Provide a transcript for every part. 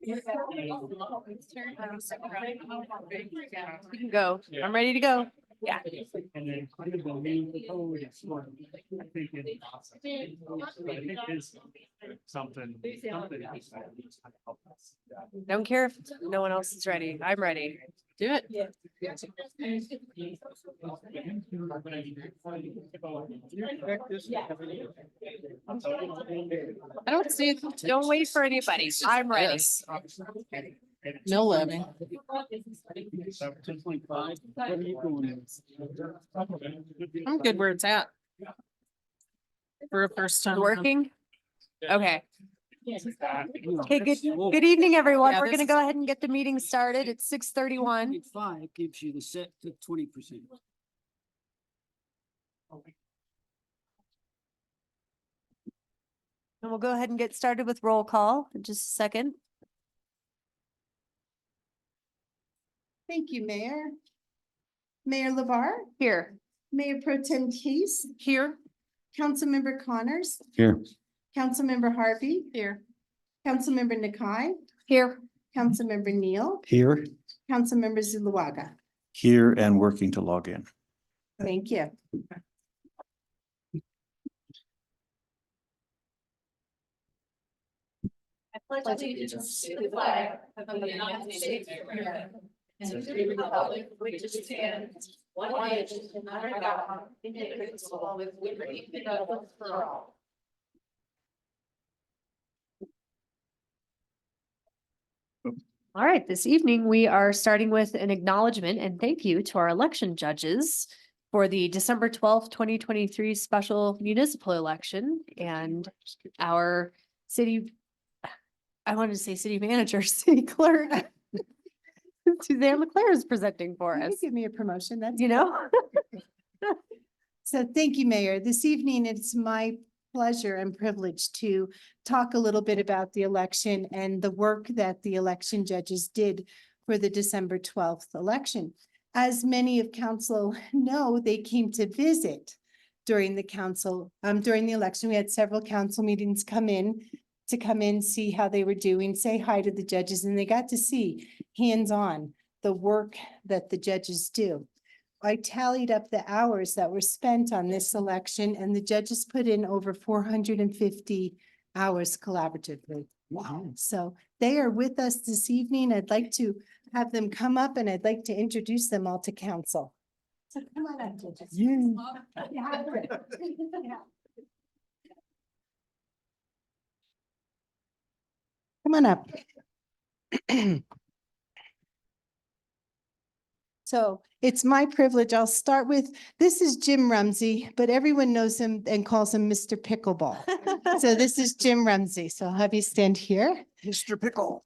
You can go. I'm ready to go. Yeah. And then I believe the code is one. I think it's something. Don't care if no one else is ready. I'm ready. Do it. I don't see, don't wait for anybody. I'm ready. Mill levy. I'm good where it's at. For a first time. Working? Okay. Okay, good evening, everyone. Yeah, We're this gonna is- go ahead and get the meeting started. It's 6:31. 5 gives you the set to 20%. And we'll go ahead and get started with roll call in just a second. Thank you, Mayor. Mayor LeVar, Here. Mayor Pro Tem Case, Here. Councilmember Connors, Here. Councilmember Harvey, Here. Councilmember Nakai, Here. Councilmember Neal, Here. Councilmember Zuluaga. Here and working to log in. Thank you. I pledge allegiance to the flag of the United States of America and to the republic which stands one nation under God, indivisible, with liberty and justice for all. All right, this evening we are starting with an acknowledgement and thank you to our election judges for the December 12th, 2023 special municipal election and our city, I wanted to say city manager, city clerk. Suzanne Leclerc is presenting for You us, can give me a promotion, that's. you know? So thank you, Mayor. This evening, it's my pleasure and privilege to talk a little bit about the election and the work that the election judges did for the December 12th election. As many of council know, they came to visit during the election. We had several council meetings come in, see how they were doing, say hi to the judges, and they got to see hands-on the work that the judges do. I tallied up the hours that were spent on this election and the judges put in over 450 hours collaboratively. Wow. So they are with us this evening. I'd like to have them come up and I'd like to introduce them all to council. So come on up, judges. Yeah. Come on up. So it's my privilege. I'll start with, this is Jim Rumsey, but everyone knows him and calls him Mr. Pickleball. So this is Jim Rumsey. So I'll have you stand here. Mr. Pickle.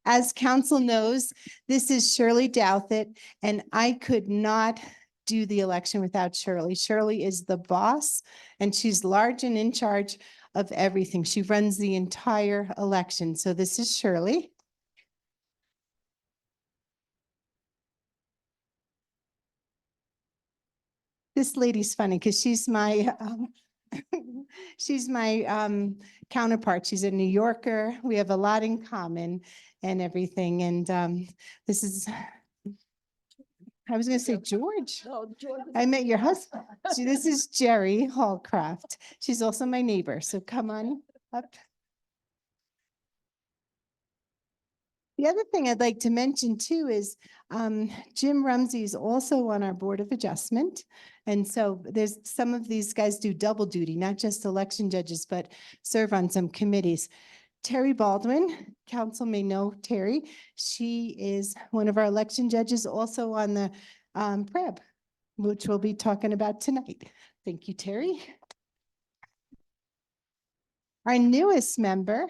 As council knows, this is Shirley Douthit, and I could not do the election without Shirley. Shirley is the boss, and she's large and in charge of everything. She runs the entire election. So this is Shirley. This lady's funny because she's my counterpart. She's a New Yorker. We have a lot in common and everything. And this is, I was gonna say George. I met your husband. See, this is Jerry Hallcraft. She's also my neighbor. So come on up. The other thing I'd like to mention too is Jim Rumsey is also on our Board of Adjustment. And so there's some of these guys do double duty, not just election judges, but serve on some committees. Terry Baldwin, council may know Terry. She is one of our election judges also on the PREB, which we'll be talking about tonight. Thank you, Terry. Our newest member,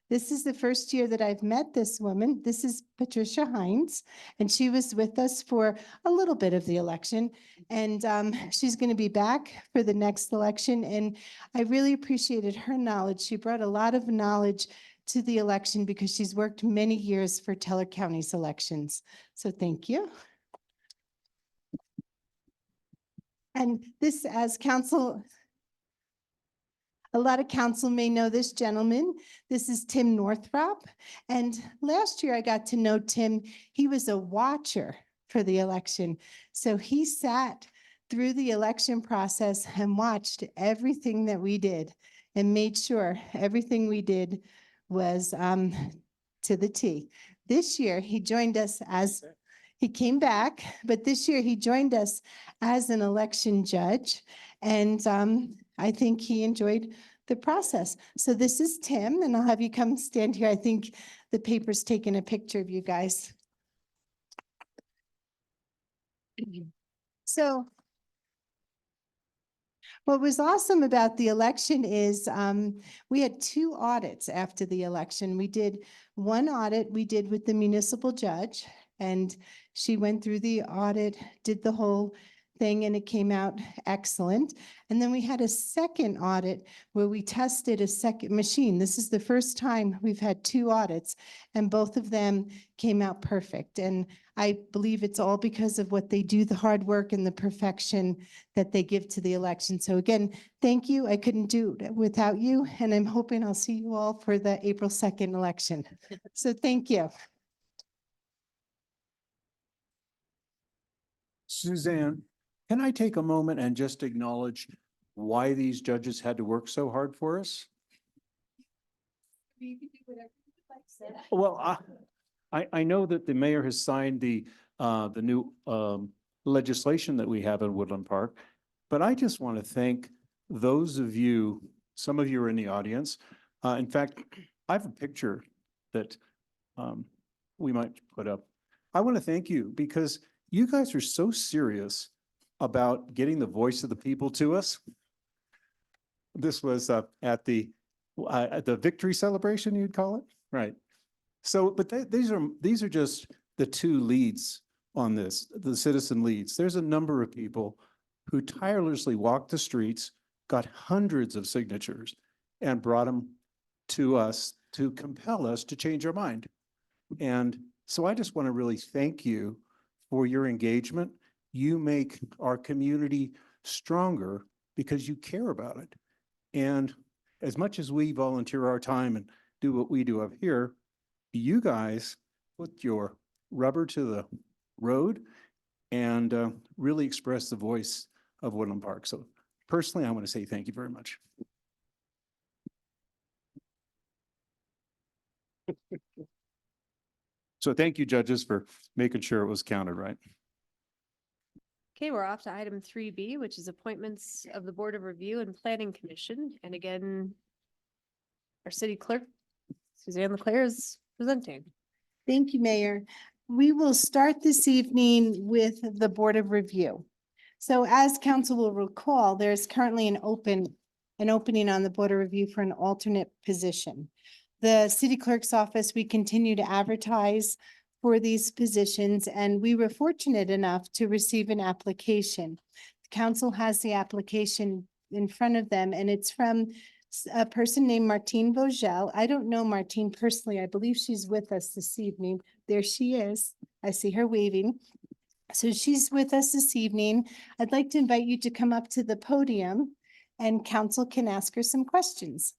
this is the first year that I've met this woman. This is Patricia Hines, and she was with us for a little bit of the election. And she's going to be back for the next election. And I really appreciated her knowledge. She brought a lot of knowledge to the election because she's worked many years for Teller County's elections. So thank you. And this, as council A lot of council may know this gentleman. This is Tim Northrop. And last year I got to know Tim. He was a watcher for the election. So he sat through the election process and watched everything that we did and made sure everything we did was to the T. This year, he joined us he came back, but this year he joined us as an election judge. And I think he enjoyed the process. So this is Tim, and I'll have you come stand here. I think the paper's taking a picture of you guys. So what was awesome about the election is we had 2 audits after the election. We did one audit we did with the municipal judge, and she went through the audit, did the whole thing, and it came out excellent. And then we had a second audit where we tested a second machine. This is the first time we've had 2 audits, and both of them came out perfect. And I believe it's all because of what they do, the hard work and the perfection that they give to the election. So again, thank you. I couldn't do it without you, and I'm hoping I'll see you all for the April 2nd election. So thank you. Suzanne, can I take a moment and just acknowledge why these judges had to work so hard for us? Well, I know that the mayor has signed the new legislation that we have in Woodland Park, but I just want to thank those of you, some of you are in the audience. In fact, I have a picture that we might put up. I want to thank you because you guys are so serious about getting the voice of the people to us. This was at the victory celebration, you'd call it, right? So, but these are just the 2 leads on this, the citizen leads. There's a number of people who tirelessly walked the streets, got hundreds of signatures, and brought them to us to compel us to change our mind. And so I just want to really thank you for your engagement. You make our community stronger because you care about it. And as much as we volunteer our time and do what we do up here, you guys put your rubber to the road and really express the voice of Woodland Park. So personally, I want to say thank you very much. So thank you, judges, for making sure it was counted right. Okay, we're off to item 3B, which is appointments of the Board of Review and Planning Commission. And again, our city clerk, Suzanne Leclerc, is presenting. Thank you, Mayor. We will start this evening with the Board of Review. So as council will recall, there's currently an opening on the Board of Review for an alternate position. The city clerk's office, we continue to advertise for these positions, and we were fortunate enough to receive an application. The council has the application in front of them, and it's from a person named Martine Vogel. I don't know Martine personally. I believe she's with us this evening. There she is. I see her waving. So she's with us this evening. I'd like to invite you to come up to the podium and council can ask her some questions.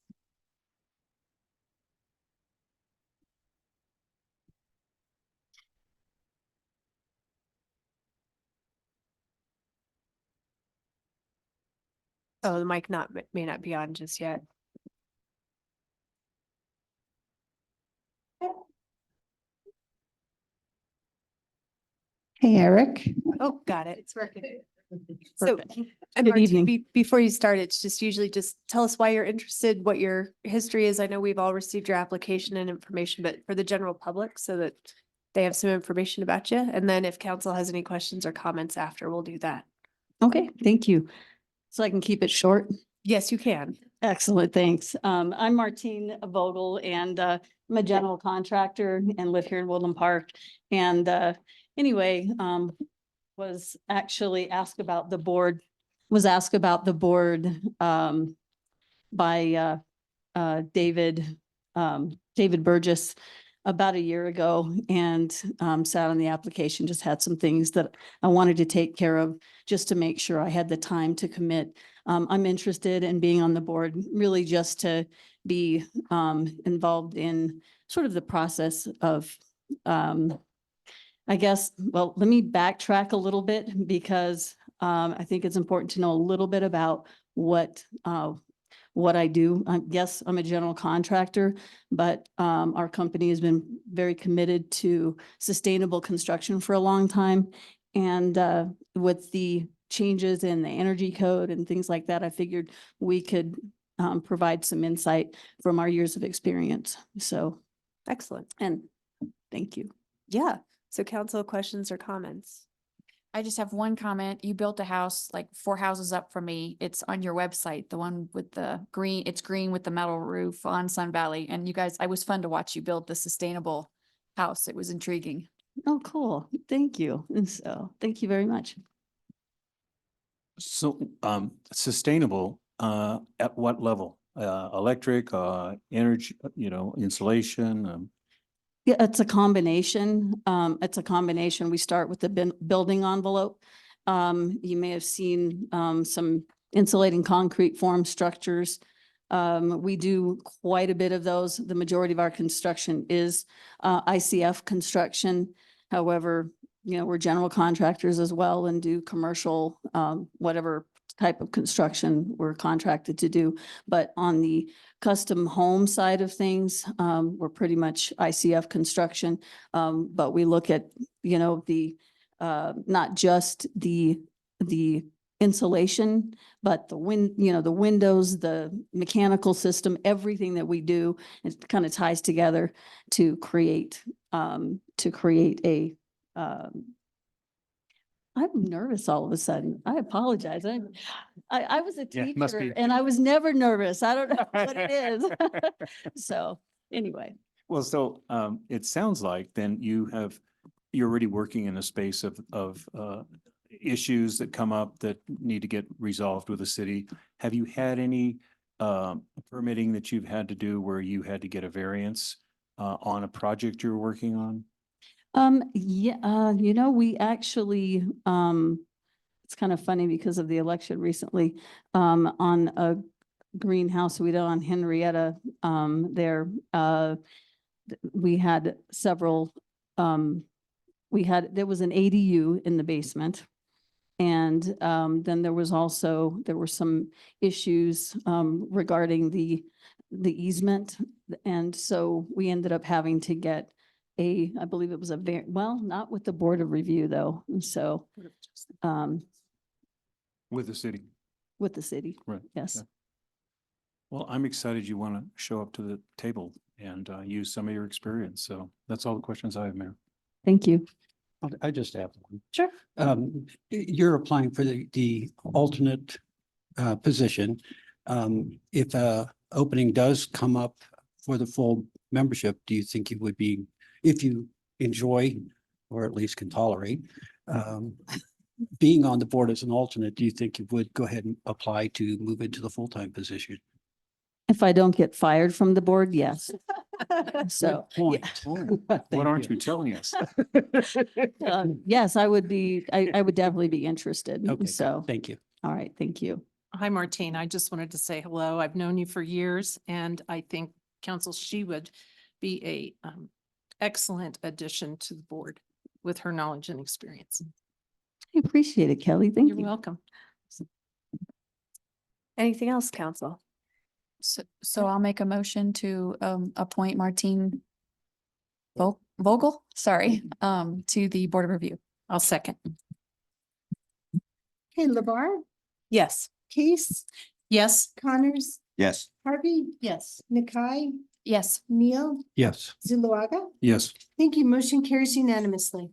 Oh, the mic may not be on just yet. Hey, Eric. Oh, got it. It's working. So, and Good Martine, evening. before you start, it's just usually just tell us why you're interested, what your history is. I know we've all received your application and information, but for the general public, so that they have some information about you. And then if council has any questions or comments after, we'll do that. Okay, thank you. So I can keep it short. Yes, you can. Excellent, thanks. I'm Martine Vogel and I'm a general contractor and live here in Woodland Park. And anyway, was actually asked about the board, by David Burgess about a year ago and sat on the application, just had some things that I wanted to take care of just to make sure I had the time to commit I'm interested in being on the board, really just to be involved in sort of the process of, I guess, well, let me backtrack a little bit because I think it's important to know a little bit about what I do. Yes, I'm a general contractor, but our company has been very committed to sustainable construction for a long time. And with the changes in the energy code and things like that, I figured we could provide some insight from our years of experience. So, Excellent. and thank you. Yeah. So council questions or comments? I just have one comment. You built a house like 4 houses up from me. It's on your website, the one with the green, it's green with the metal roof on Sun Valley. And you guys, it was fun to watch you build the sustainable house. It was intriguing. Oh, cool. Thank you. And so, thank you very much. So, sustainable, at what level? Electric, energy, insulation, Yeah, it's a combination. It's a combination. We start with the building envelope. You may have seen some insulating concrete form structures. We do quite a bit of those. The majority of our construction is ICF construction. However, we're general contractors as well and do commercial, whatever type of construction we're contracted to do. But on the custom home side of things, we're pretty much ICF construction. But we look at, the not just the insulation, but the windows, the mechanical system, everything that we do, it kind of ties together to create a I'm nervous all of a sudden. I apologize. I was a Yeah, must teacher be. and I was never nervous. I don't know what it is. So anyway, well, so, it sounds like then you're already working in a space of issues that come up that need to get resolved with the city. Have you had any, permitting that you've had to do where you had to get a variance, on a project you're working on? yeah, we actually, it's kind of funny because of the election recently, on a greenhouse we did on Henrietta, there, we had several, there was an ADU in the basement. And then there were some issues regarding the easement. And so we ended up having to get I believe it was not with the Board of Review though. And so With the city? with the city, Right. yes. yeah. Well, I'm excited you want to show up to the table and use some of your experience. So that's all the questions I have, Mayor. Thank you. I just have one. Sure. You're applying for the alternate position. If a opening does come up for the full membership, do you think you would be, if you enjoy or at least can tolerate being on the board as an alternate, do you think you would go ahead and apply to move into the full-time position? If I don't get fired from the board, yes. So, Point. What aren't you telling us? yes, I would definitely be interested. Okay, So, thank you. all right, thank you. Hi, Martine. I just wanted to say hello. I've known you for years and I think she would be a excellent addition to the board with her knowledge and experience. I appreciate it, Kelly. Thank You're you. welcome. Anything else, council? So I'll make a motion to appoint Martine Vogel, sorry, to the Board of Review. I'll second. Okay, Labar, Yes. Case, Yes. Connors, Yes. Harvey, Yes. Nakai, Yes. Neil, Yes. Zuluaga. Yes. Thank you. Motion carries unanimously.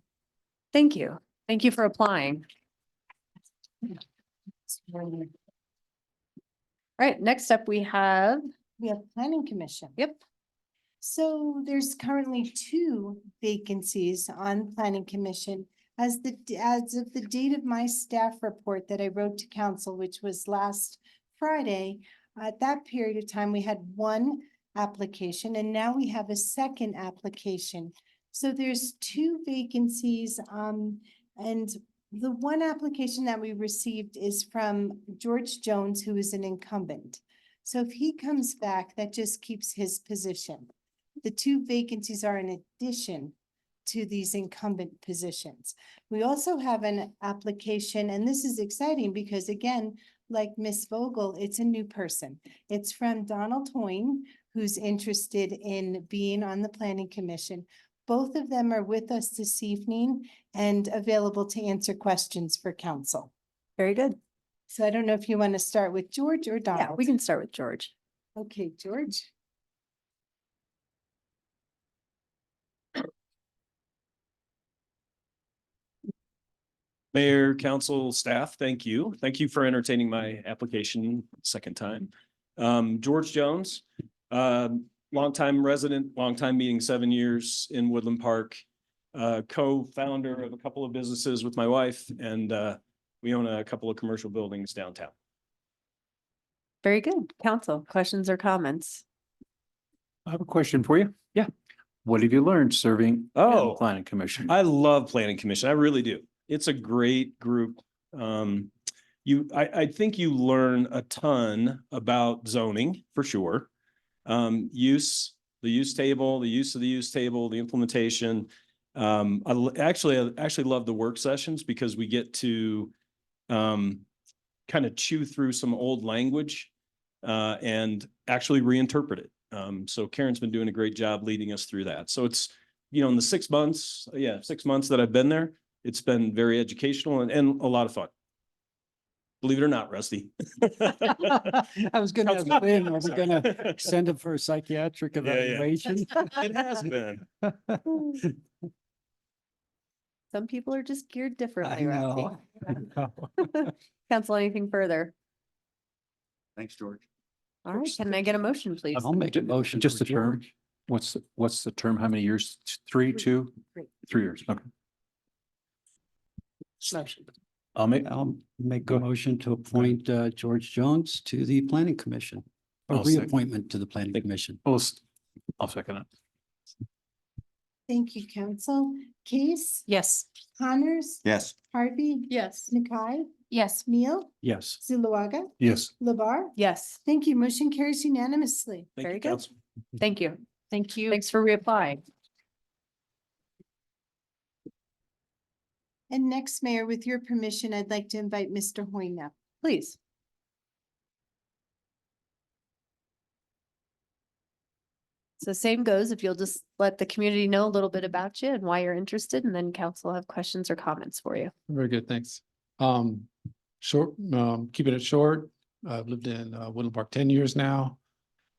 Thank you. Thank you for applying. All right, next up we have, We have Planning Commission. yep, So there's currently 2 vacancies on Planning Commission. As of the date of my staff report that I wrote to council, which was last Friday, at that period of time, we had 1 application and now we have a second application. So there's 2 vacancies, and The one application that we received is from George Jones, who is an incumbent. So if he comes back, that just keeps his position. The two vacancies are in addition to these incumbent positions. We also have an application, and this is exciting because again, like Ms. Vogel, it's a new person. It's from Donald Hoyne, who's interested in being on the Planning Commission. Both of them are with us this evening and available to answer questions for council. Very good. So I don't know if you want to start with George or Donald. Yeah, we can start with George. Okay, George. Mayor, council, staff, thank you. Thank you for entertaining my application second time. George Jones, longtime resident, longtime meeting, 7 years in Woodland Park. Co-founder of a couple of businesses with my wife, and we own a couple of commercial buildings downtown. Very good. Council, questions or comments? I have a question for you. Yeah. What have you learned serving on the Oh, planning commission? I love planning commission. I really do. It's a great group. I think you learn a ton about zoning for sure. The use table, the use of the use table, the implementation. I actually love the work sessions because we get to kind of chew through some old language and actually reinterpret it. So Karen's been doing a great job leading us through that. So it's, in the 6 months, 6 months that I've been there, it's been very educational and a lot of fun. Believe it or not, Rusty. I was gonna ask Lynn, are we gonna send him for a psychiatric yeah. evaluation? It has been. Some people are just geared I differently, Rusty. know. Council, anything further? Thanks, George. All right, can I get a motion, please? I'll make a motion. Just for the term. George. What's the term? How many years? 3, 2? 3 years. Okay. I'll make, I'll make Go a ahead. motion to appoint George Jones to the planning commission. Or I'll second. reappointment to the planning commission. I'll second it. Thank you, council. Case, Yes. Connors, Yes. Harvey, Yes. Nakai, Yes. Neil, Yes. Zuluaga, Yes. Labar. Yes, Thank you. Motion carries unanimously. Thank Very you, good. council. thank you. Thank you. Thanks for reapplying. And next, Mayor, with your permission, I'd like to invite Mr. Hoyne up. Please. So same goes, if you'll just let the community know a little bit about you and why you're interested, and then council will have questions or comments for you. Very good, thanks. Keeping it short, I've lived in Woodland Park 10 years now.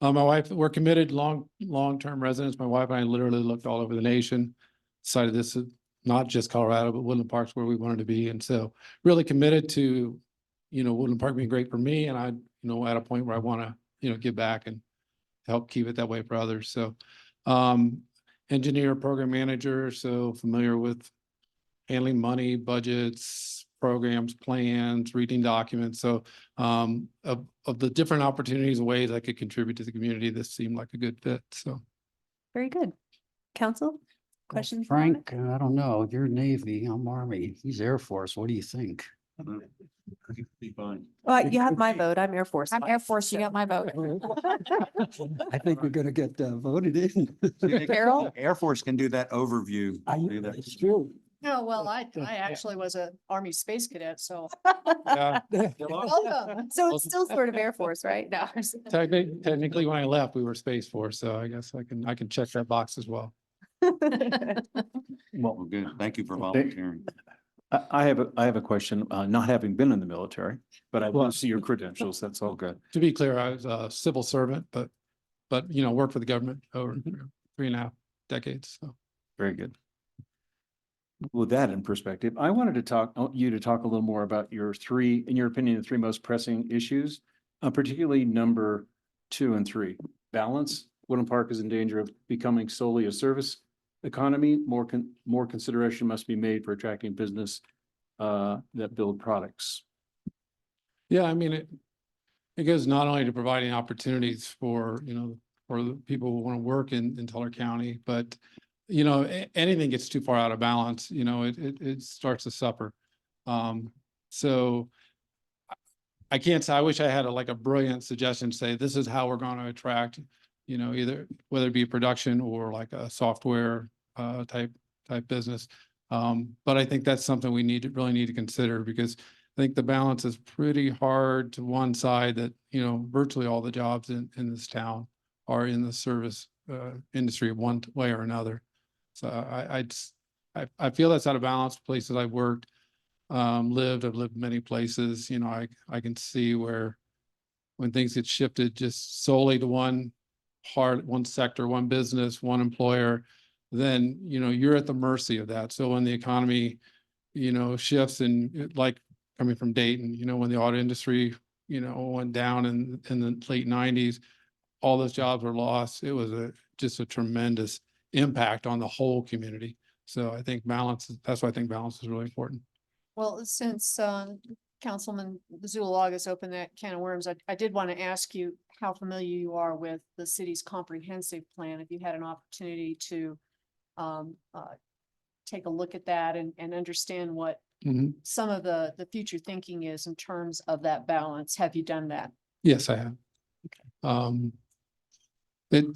My wife, we're committed long-term residents. My wife and I literally looked all over the nation. Decided this is not just Colorado, but Woodland Park's where we wanted to be. And so really committed to, Woodland Park being great for me. And I, at a point where I want to, give back and help keep it that way for others. So engineer, program manager, so familiar with handling money, budgets, programs, plans, reading documents. So of the different opportunities and ways I could contribute to the community, this seemed like a good fit. So Very good. Council, questions? Frank, I don't know. You're Navy, I'm Army. He's Air Force. What do you think? Be fine. You have my vote. I'm Air Force. I'm Air Force. You got my vote. I think we're gonna get voted in. Carol? Air Force can do that overview. do that. It's true. No, well, I actually was a Army space cadet, so. yeah, Welcome. So it's still sort of Air Force, right? No. technically when I left, we were Space Force. So I guess I can check that box as well. Well, good. Thank you for volunteering. I have a question, not having been in the military, but I Well- want to see your credentials. That's all good. To be clear, I was a civil servant, but worked for the government over 3.5 decades. So. Very good. With that in perspective, I wanted to want you to talk a little more about your in your opinion, the 3 most pressing issues, particularly number 2 and 3. Balance. Woodland Park is in danger of becoming solely a service economy. More consideration must be made for attracting business that build products. Yeah, I mean, it goes not only to providing opportunities for, for the people who want to work in Teller County, but, anything gets too far out of balance, it starts to suffer. So I can't say, I wish I had like a brilliant suggestion to say, this is how we're going to attract, either whether it be production or like a software type business. But I think that's something we really need to consider, because I think the balance is pretty hard to one side that, virtually all the jobs in this town are in the service industry one way or another. So I feel that's out of balance. Places I've worked, I've lived many places, I can see where when things get shifted just solely to one sector, one business, one employer, then, you're at the mercy of that. So when the economy, shifts, and like coming from Dayton, when the auto industry, went down in the late 90s, all those jobs were lost. It was just a tremendous impact on the whole community. So I think that's why I think balance is really important. Well, since Councilman Zulaga opened that can of worms, I did want to ask you how familiar you are with the city's comprehensive plan. If you had an opportunity to take a look at that and understand what some of the future thinking is in terms of that balance. Have you done that? Yes, I have. It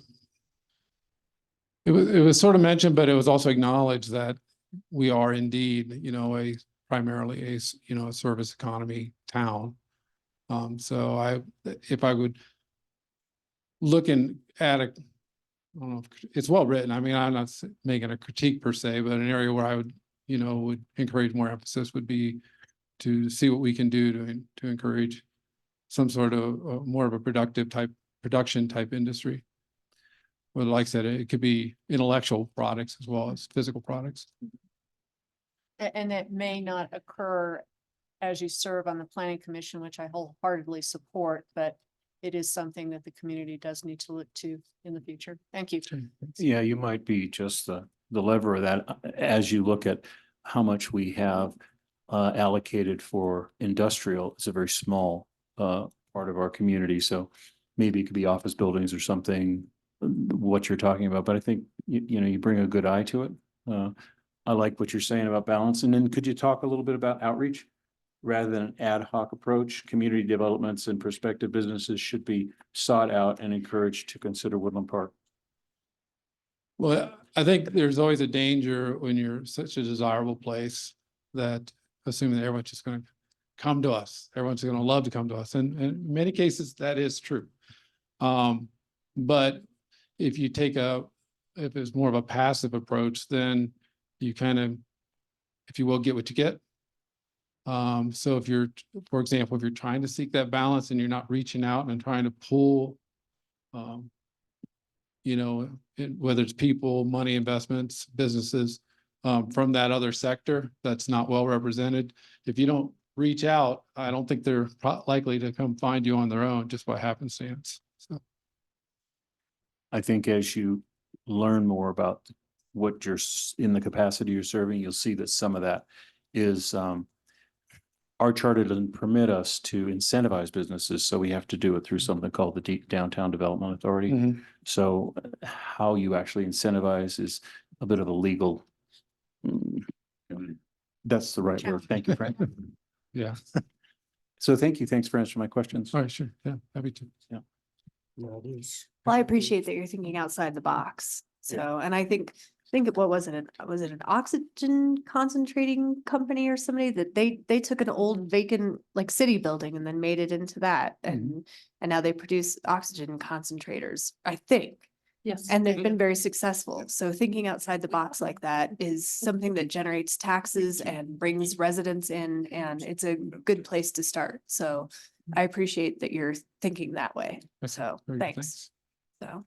was sort of mentioned, but it was also acknowledged that we are indeed, primarily a service economy town. So if I would looking at I don't know if it's well written. I mean, I'm not making a critique per se, but an area where I would encourage more emphasis would be to see what we can do to encourage some sort of more of a production type industry. Well, like I said, it could be intellectual products as well as physical products. And that may not occur as you serve on the planning commission, which I wholeheartedly support, but it is something that the community does need to look to in the future. Thank you. Yeah, you might be just the lever of that as you look at how much we have allocated for industrial. It's a very small part of our community. So maybe it could be office buildings or something, what you're talking about. But I think, you bring a good eye to it. I like what you're saying about balance. And then could you talk a little bit about outreach? Rather than an ad hoc approach, community developments and prospective businesses should be sought out and encouraged to consider Woodland Park. Well, I think there's always a danger when you're such a desirable place that assuming that everyone's just going to come to us, everyone's going to love to come to us. And in many cases, that is true. But if you if it's more of a passive approach, then you kind of, if you will, get what you get. So if you're, for example, if you're trying to seek that balance and you're not reaching out and trying to pull, whether it's people, money, investments, businesses, from that other sector that's not well represented, if you don't reach out, I don't think they're likely to come find you on their own just by happenstance. So I think as you learn more about what you're in the capacity you're serving, you'll see that some of that is, our charter doesn't permit us to incentivize businesses, so we have to do it through something called the Downtown Development Authority. So how you actually incentivize is a bit of a legal. That's the right word. Thank you, Frank. yeah. So thank you. Thanks for answering my questions. All right, sure. Yeah, happy to. Yeah. Well, I appreciate that you're thinking outside the box. So, and I think what was it? Was it an oxygen concentrating company or somebody that they took an old vacant like city building and then made it into that, and now they produce oxygen concentrators, I think. Yes. And they've been very successful. So thinking outside the box like that is something that generates taxes and brings residents in, and it's a good place to start. So I appreciate that you're thinking that way. Okay, So very good, thanks. So,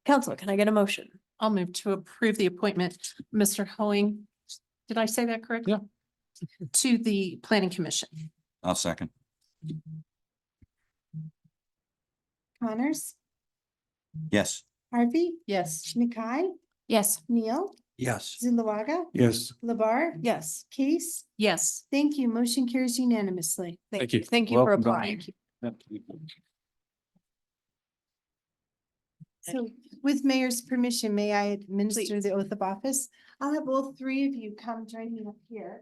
council, can I get a motion? I'll move to approve the appointment, Mr. Hoeing. Did I say that correctly? Yeah. To the Planning Commission. I'll second. Connors, Yes. Harvey, Yes. Nakai, Yes. Neil, Yes. Zulawaga, Yes. Labar, Yes. Case. Yes. Thank you. Motion carries unanimously. Thank you. Thank you for Welcome, Dawn. applying. So with mayor's permission, may I administer the oath of office? I'll have all three of you come join me up here.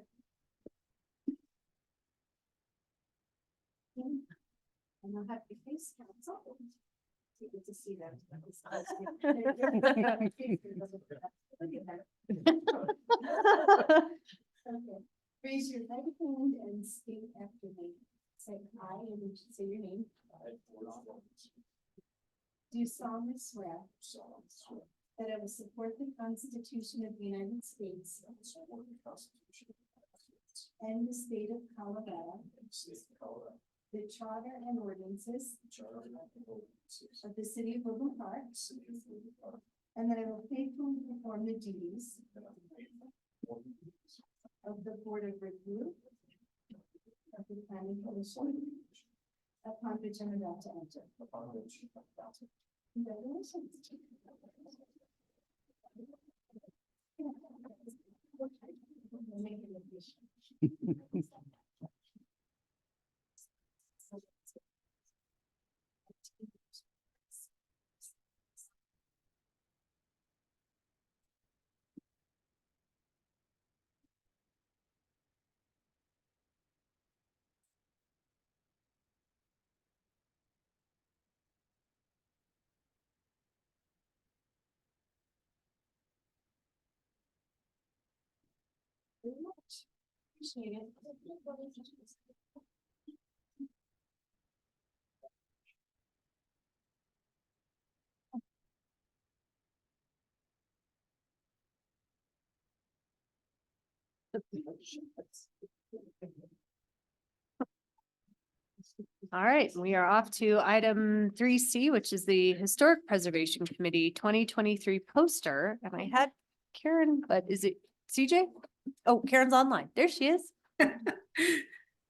And I'll have your face council. So good to see them. Okay. Raise your right hand and state after me. Say I and you should say your name. Do solemnly swear. That I will support the Constitution of the United States. And the state of Colorado. The charter and ordinances. Of the city of Woodland Park. And that I will faithfully perform the duties. Of the Board of Review. Of the Planning Commission. Upon which I'm about to enter. Congratulations. Very much. Appreciate it. All right, we are off to item 3C, which is the Historic Preservation Committee 2023 poster. And I had Karen, but is it CJ? Oh, Karen's online. There she is.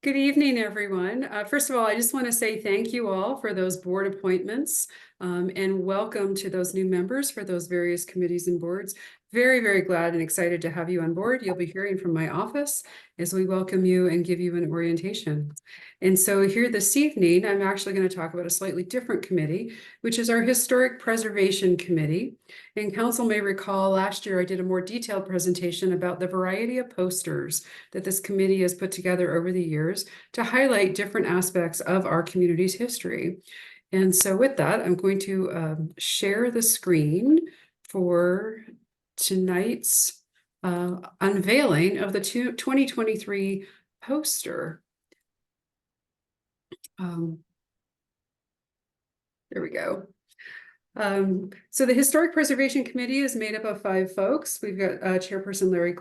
Good evening, everyone. First of all, I just want to say thank you all for those board appointments and welcome to those new members for those various committees and boards. Very, very glad and excited to have you on board. You'll be hearing from my office as we welcome you and give you an orientation. And so here this evening, I'm actually going to talk about a slightly different committee, which is our Historic Preservation Committee. And council may recall last year I did a more detailed presentation about the variety of posters that this committee has put together over the years to highlight different aspects of our community's history. And so with that, I'm going to share the screen for tonight's unveiling of the 2023 poster. There we go. So the Historic Preservation Committee is made up of 5 folks. We've got Chairperson Lori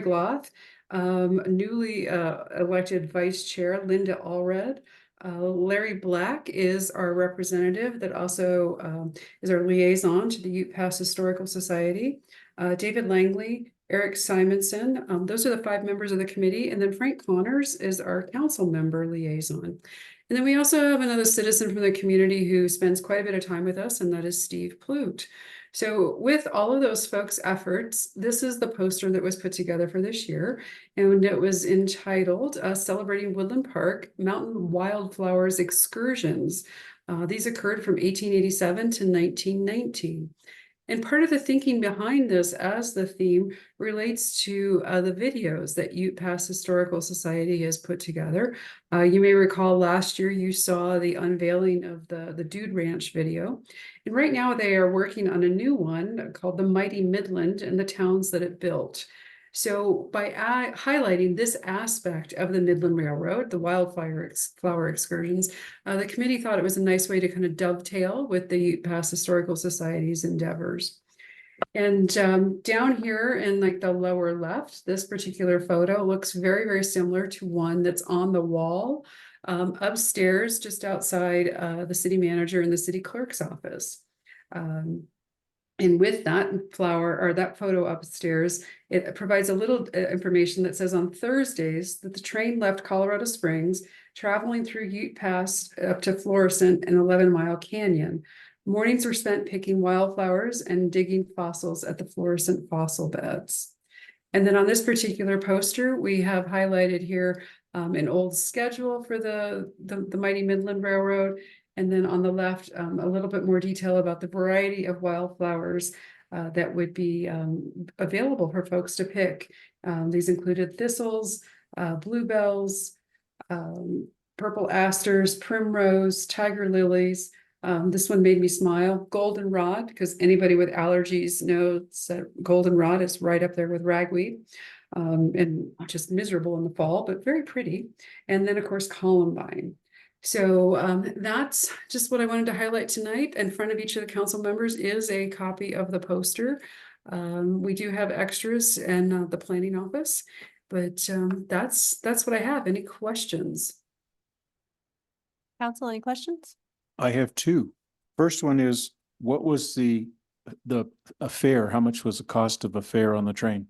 Gloth, newly elected Vice Chair Linda Allred. Larry Black is our representative that also is our liaison to the Ute Pass Historical Society. David Langley, Eric Simonson, those are the 5 members of the committee. And then Frank Connors is our council member liaison. And then we also have another citizen from the community who spends quite a bit of time with us, and that is Steve Plute. So with all of those folks' efforts, this is the poster that was put together for this year, and it was entitled Celebrating Woodland Park Mountain Wildflowers Excursions. These occurred from 1887 to 1919. And part of the thinking behind this as the theme relates to the videos that Ute Pass Historical Society has put together. You may recall last year you saw the unveiling of the Dude Ranch video. And right now they are working on a new one called the Mighty Midland and the towns that it built. So by highlighting this aspect of the Midland Railroad, the wildflower excursions, the committee thought it was a nice way to kind of dovetail with the Ute Pass Historical Society's endeavors. And down here in like the lower left, this particular photo looks very, very similar to one that's on the wall upstairs, just outside the city manager and the city clerk's office. And with that that photo upstairs, it provides a little information that says on Thursdays that the train left Colorado Springs, traveling through Ute Pass up to Florissant and 11 Mile Canyon. Mornings were spent picking wildflowers and digging fossils at the Florissant fossil beds. And then on this particular poster, we have highlighted here an old schedule for the Mighty Midland Railroad. And then on the left, a little bit more detail about the variety of wildflowers that would be available for folks to pick. These included thistles, bluebells, purple asters, primrose, tiger lilies. This one made me smile. Goldenrod, because anybody with allergies knows that goldenrod is right up there with ragweed. And just miserable in the fall, but very pretty. And then, of course, columbine. So that's just what I wanted to highlight tonight. In front of each of the council members is a copy of the poster. We do have extras in the planning office, but that's what I have. Any questions? Council, any questions? I have two. First one is, what was the fare? How much was the cost of a fare on the train?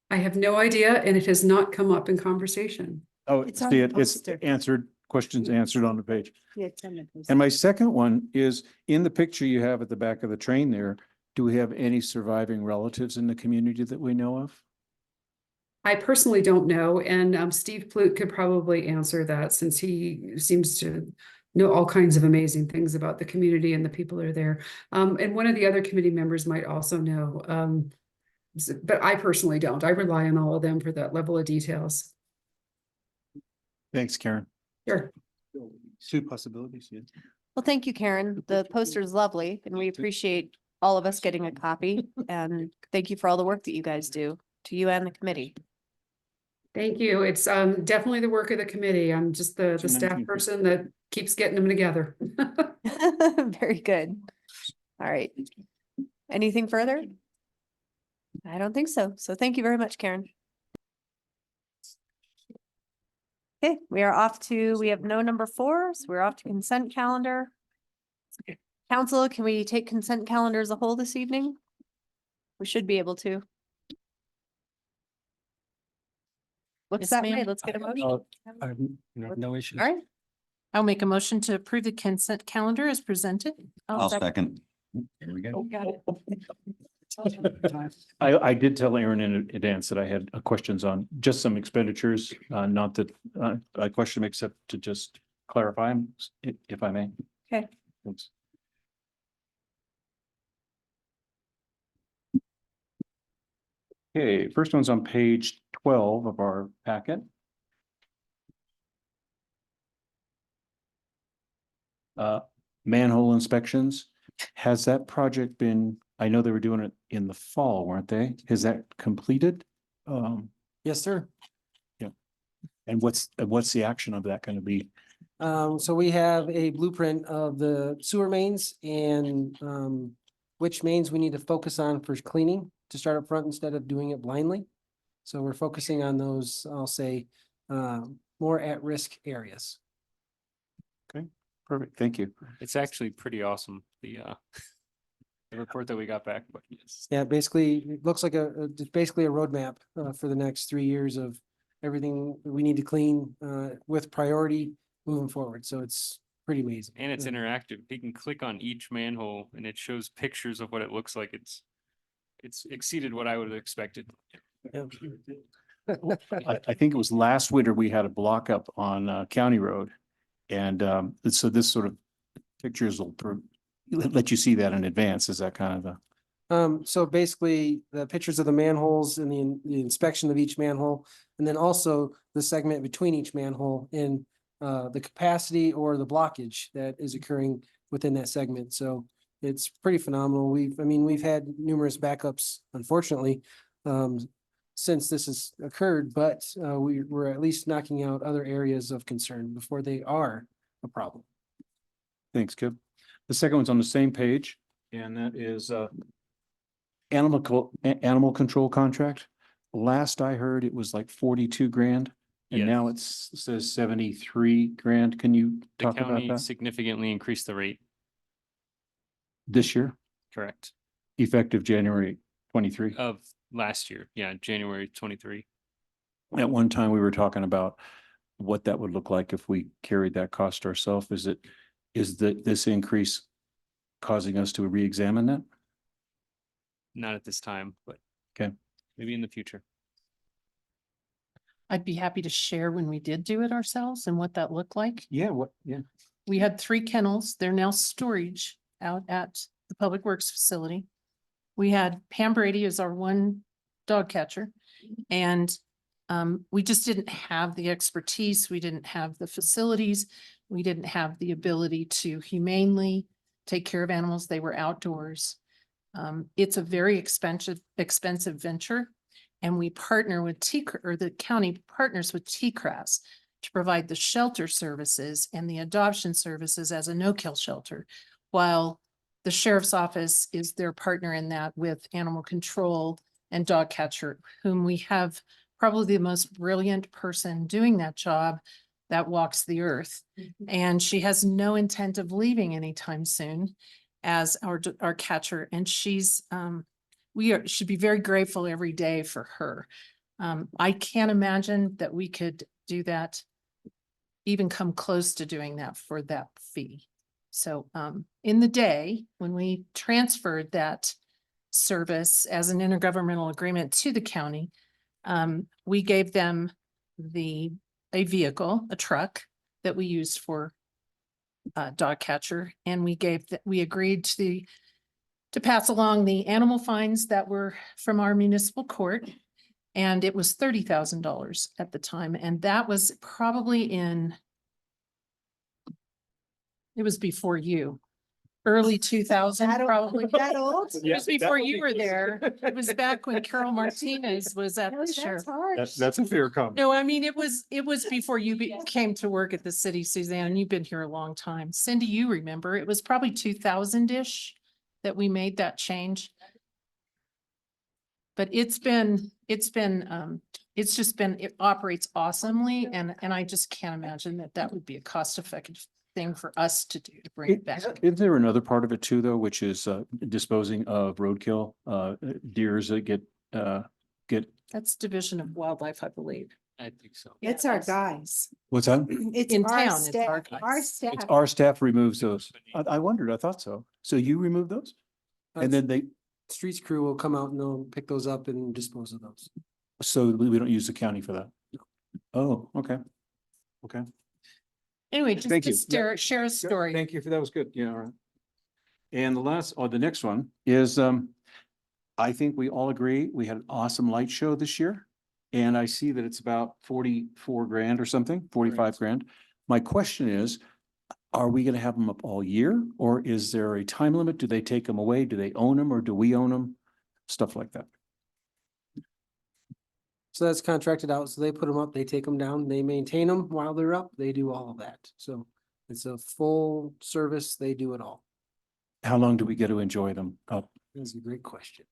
I have no idea, and it has not come up in conversation. Oh, It's on see the it, it's poster. answered, questions answered on the page. Yeah, it's on the poster. And my second one is, in the picture you have at the back of the train there, do we have any surviving relatives in the community that we know of? I personally don't know, and Steve Plute could probably answer that since he seems to know all kinds of amazing things about the community and the people that are there. And one of the other committee members might also know. But I personally don't. I rely on all of them for that level of details. Thanks, Karen. Sure. Two possibilities, yeah. Well, thank you, Karen. The poster is lovely and we appreciate all of us getting a copy. And thank you for all the work that you guys do, to you and the committee. Thank you. It's definitely the work of the committee. I'm just the staff 219. person that keeps getting them together. Very good. All right. Anything further? I don't think so. So thank you very much, Karen. Okay, we are off to, we have no number 4, so we're off to consent calendar. Council, can we take consent calendar as a whole this evening? We should be able to. Looks Yes, that way. ma'am. Let's get a motion. No issues. All right. I'll make a motion to approve the consent calendar as presented. I'll second. There we Oh, go. got it. I did tell Aaron in advance that I had questions on just some expenditures, not that I question them, except to just clarify them, if I may. Okay. Thanks. Okay, first one's on page 12 of our packet. Manhole inspections. Has that project been, I know they were doing it in the fall, weren't they? Is that completed? Yes, sir. And what's the action of that going to be? So we have a blueprint of the sewer mains and which mains we need to focus on for cleaning to start up front instead of doing it blindly. So we're focusing on those, I'll say, more at-risk areas. Perfect, thank you. It's actually pretty awesome, the report that we got back, but yes. Yeah, basically, it looks like it's basically a roadmap for the next 3 years of everything we need to clean with priority moving forward. So it's pretty amazing. And it's interactive. You can click on each manhole and it shows pictures of what it looks like. It's exceeded what I would have expected. Yeah. I think it was last winter, we had a block up on County Road. And so this sort of pictures will let you see that in advance. Is that kind of the? So basically, the pictures of the manholes and the inspection of each manhole, and then also the segment between each manhole and the capacity or the blockage that is occurring within that segment. So it's pretty phenomenal. We've had numerous backups, unfortunately, since this has occurred, but we're at least knocking out other areas of concern before they are a problem. Thanks, Kip. The second one's on the same page, and that is animal control contract. Last I heard, it was like 42 grand, and Yes. now it says 73 grand. Can you The talk about county that? significantly increased the rate, This year, correct, effective January 23. of last year. Yeah, January 23. At one time, we were talking about what that would look like if we carried that cost ourselves. Is this increase causing us to re-examine that? Not at this time, but Okay. maybe in the future. I'd be happy to share when we did do it ourselves and what that looked like. Yeah, yeah. We had 3 kennels. They're now storage out at the Public Works facility. We had Pam Brady as our one dog catcher. And We just didn't have the expertise. We didn't have the facilities. We didn't have the ability to humanely take care of animals. They were outdoors. It's a very expensive venture. And we partner with or the county partners with TCRAS to provide the shelter services and the adoption services as a no-kill shelter, while the sheriff's office is their partner in that with animal control and dog catcher, whom we have probably the most brilliant person doing that job that walks the earth. And she has no intent of leaving anytime soon as our catcher. And she's, should be very grateful every day for her. I can't imagine that we could do that, even come close to doing that for that fee. So in the day, when we transferred that service as an intergovernmental agreement to the county, we gave them a vehicle, a truck that we used for dog catcher, and we agreed to pass along the animal fines that were from our municipal court. And it was $30,000 at the time. And that was probably it was before you, early 2000, probably. That old? It was before you were there. It was back when Carol Martinez was at the sheriff. That's a fair comment. No, I mean, it was before you came to work at the city, Suzanne, and you've been here a long time. Cindy, you remember, it was probably 2000-ish that we made that change. But it operates awesomely, and I just can't imagine that would be a cost-effective thing for us to do to bring it back. Isn't there another part of it too, though, which is disposing of roadkill, deers that get That's Division of Wildlife, I believe. I think so. It's our guys. what's that? It's In our town, it's our staff, guys. our staff. It's our staff removes those. I wondered, I thought so. So you remove those? And then Streets crew will come out and they'll pick those up and dispose of those. so we don't use the county for that? Oh, okay. Okay. Anyway, just Thank to you. share a story. Thank you for that. Was good. Yeah, all right. And the next one is, I think we all agree, we had an awesome light show this year. And I see that it's about 44 grand or something, 45 grand. My question is, are we gonna have them up all year, or is there a time limit? Do they take them away? Do they own them, or do we own them? Stuff like that. So that's contracted out. So they put them up, they take them down, they maintain them while they're up. They do all of that. So it's a full service. They do it all. How long do we get to enjoy them up? That's a great question.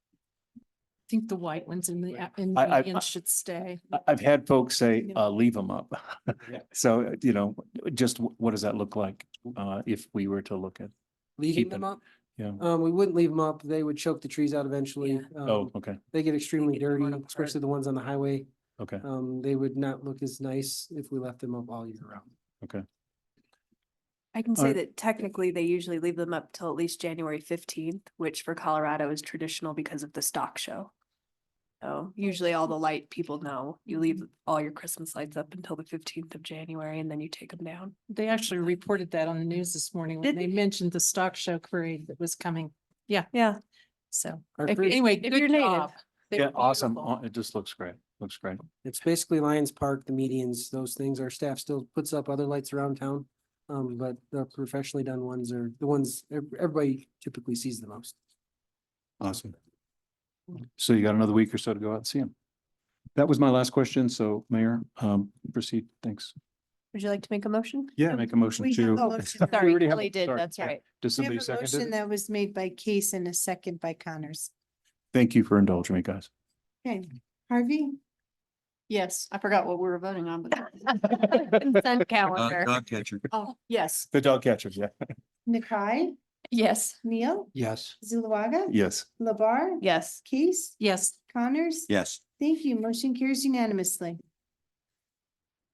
I think the white ones in the I- audience should stay. I've had folks say, Yeah. leave them up. So, just what does that look like, if we were to look at? Leaving Keep them it. up? Yeah. We wouldn't leave them up. They would choke the trees out eventually. Oh, okay, They get extremely Get torn dirty, apart. especially the ones on the highway. okay, They would not look as nice if we left them up all year round. okay. I can All say right. that technically they usually leave them up till at least January 15th, which for Colorado is traditional because of the stock show. So usually all the light people know, you leave all your Christmas lights up until the 15th of January and then you take them down. They actually reported that on the news this morning when Did they mentioned the stock show parade that was coming. Yeah, Yeah. so Our If- crews- anyway, if good you're native. job. They Yeah, were awesome. beautiful. It just looks great. Looks great. It's basically Lions Park, the medians, those things. Our staff still puts up other lights around town. But the professionally done ones are the ones everybody typically sees the most. Awesome. So you got another week or so to go out and see them. That was my last question. So Mayor, proceed. Thanks. Would you like to make a motion? Yeah, make a motion We have to. a motion. We Sorry, already have Kelly a- did, sorry, that's yeah. right. Does We somebody have a second motion it? that was made by Case and a second by Connors. Thank you for indulging me, guys. Okay, Harvey, Yes, I forgot what we were voting on, but. Consent calendar. Dog catcher. Oh, yes. The dog catchers, yeah. Nakai, Yes. Neil, Yes. Zulawaga. Yes. Labar. Yes. Case, Yes, Connors. Yes. Thank you. Motion carries unanimously.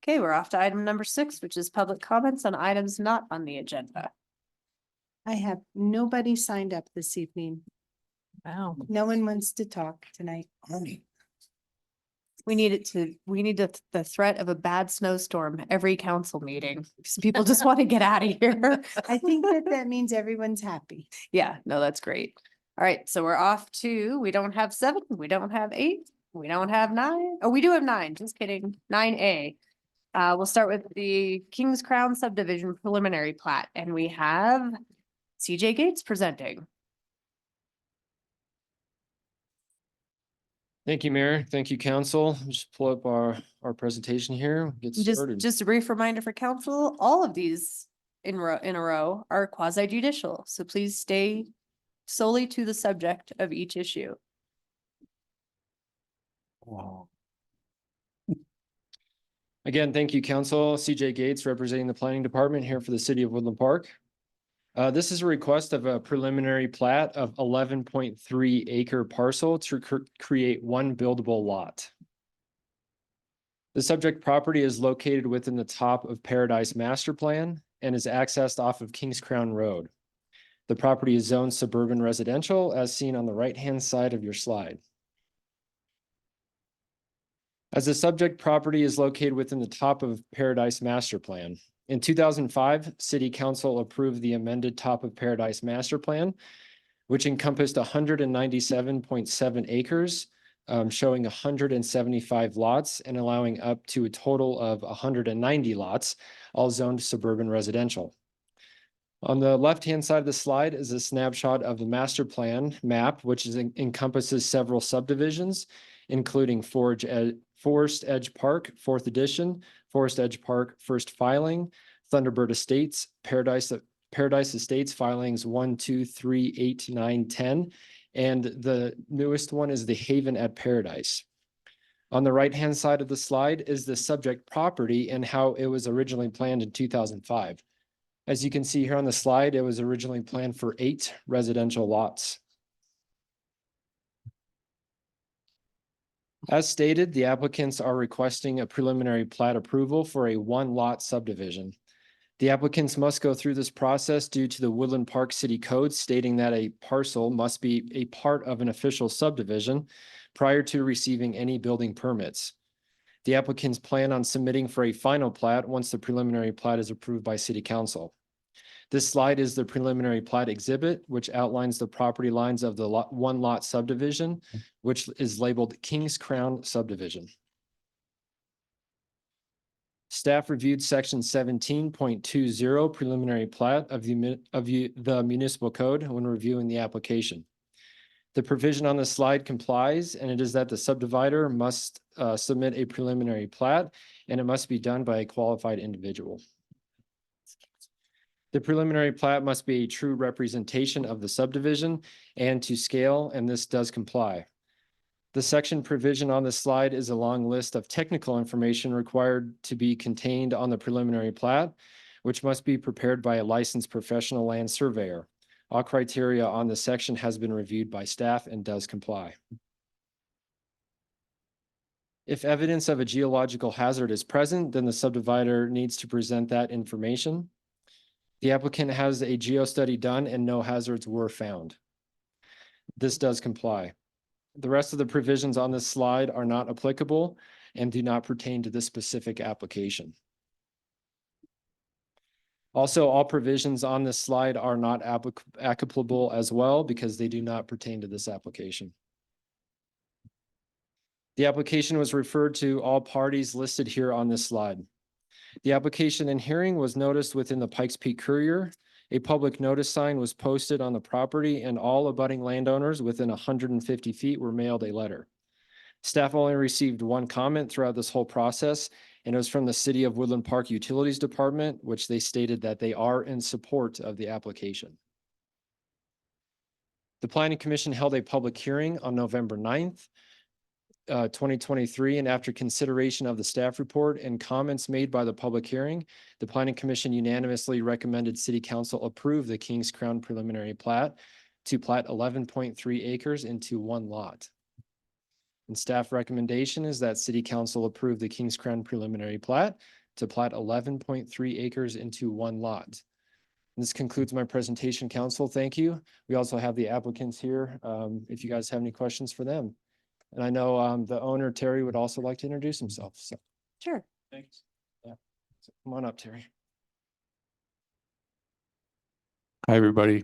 Okay, we're off to item number 6, which is public comments on items not on the agenda. I have nobody signed up this evening. wow. No one wants to talk tonight. We need the threat of a bad snowstorm every council meeting. 'Cause people just want to get out of here. I think that means everyone's happy. Yeah, no, that's great. All right, so we're off to, we don't have 7, we don't have 8, We don't have 9. Oh, we do have 9, just kidding. 9A. We'll start with the Kings Crown subdivision preliminary plat, and we have CJ Gates presenting. Thank you, Mayor. Thank you, Council. Just pull up our presentation here, get started. Just a brief reminder for council, all of these in a row are quasi judicial, so please stay solely to the subject of each issue. Wow. Again, thank you, Council. CJ Gates, representing the Planning Department here for the City of Woodland Park. This is a request of a preliminary plat of 11.3 acre parcel to create one buildable lot. The subject property is located within the top of Paradise Master Plan and is accessed off of Kings Crown Road. The property is zoned suburban residential as seen on the right-hand side of your slide. As the subject property is located within the top of Paradise Master Plan, in 2005, City Council approved the amended Top of Paradise Master Plan, which encompassed 197.7 acres, showing 175 lots and allowing up to a total of 190 lots, all zoned suburban residential. On the left-hand side of the slide is a snapshot of the master plan map, which encompasses several subdivisions, including Forest Edge Park, 4th edition, Forest Edge Park, first filing, Thunderbird Estates, Paradise Estates filings 1, 2, 3, 8, 9, 10, and the newest one is the Haven at Paradise. On the right-hand side of the slide is the subject property and how it was originally planned in 2005. As you can see here on the slide, it was originally planned for 8 residential lots. As stated, the applicants are requesting a preliminary plat approval for a 1-lot subdivision. The applicants must go through this process due to the Woodland Park City Code stating that a parcel must be a part of an official subdivision prior to receiving any building permits. The applicants plan on submitting for a final plat once the preliminary plat is approved by City Council. This slide is the preliminary plat exhibit, which outlines the property lines of the 1-lot subdivision, which is labeled Kings Crown subdivision. Staff reviewed section 17.20 preliminary plat of the municipal code when reviewing the application. The provision on the slide complies, and it is that the subdivider must submit a preliminary plat, and it must be done by a qualified individual. The preliminary plat must be a true representation of the subdivision and to scale, and this does comply. The section provision on the slide is a long list of technical information required to be contained on the preliminary plat, which must be prepared by a licensed professional land surveyor. All criteria on this section has been reviewed by staff and does comply. If evidence of a geological hazard is present, then the subdivider needs to present that information. The applicant has a geostudy done and no hazards were found. This does comply. The rest of the provisions on this slide are not applicable and do not pertain to this specific application. Also, all provisions on this slide are not applicable as well because they do not pertain to this application. The application was referred to all parties listed here on this slide. The application and hearing was noticed within the Pikes Peak Courier. A public notice sign was posted on the property and all abutting landowners within 150 feet were mailed a letter. Staff only received 1 comment throughout this whole process, and it was from the City of Woodland Park Utilities Department, which they stated that they are in support of the application. The Planning Commission held a public hearing on November 9th, 2023, and after consideration of the staff report and comments made by the public hearing, the Planning Commission unanimously recommended City Council approve the Kings Crown preliminary plat to plat 11.3 acres into 1 lot. And staff recommendation is that City Council approve the Kings Crown preliminary plat to plat 11.3 acres into 1 lot. This concludes my presentation, Council. Thank you. We also have the applicants here, if you guys have any questions for them. And I know the owner, Terry, would also like to introduce himself. So. Sure. Thanks. Yeah. So come on up, Terry. Hi, everybody.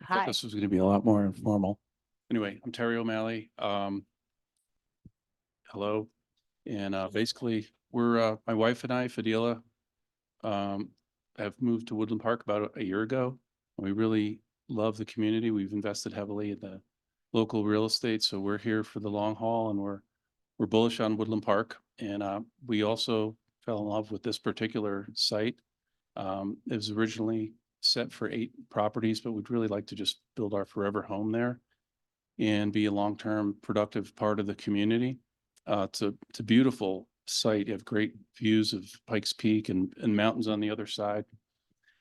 I thought Hi. this was going to be a lot more informal. Anyway, I'm Terry O'Malley. hello. And basically, we're my wife and I, Fadila, have moved to Woodland Park about a year ago. We really love the community. We've invested heavily in the local real estate, so we're here for the long haul, and we're bullish on Woodland Park. And we also fell in love with this particular site. It was originally set for 8 properties, but we'd really like to just build our forever home there and be a long-term productive part of the community. It's a beautiful site. You have great views of Pikes Peak and mountains on the other side.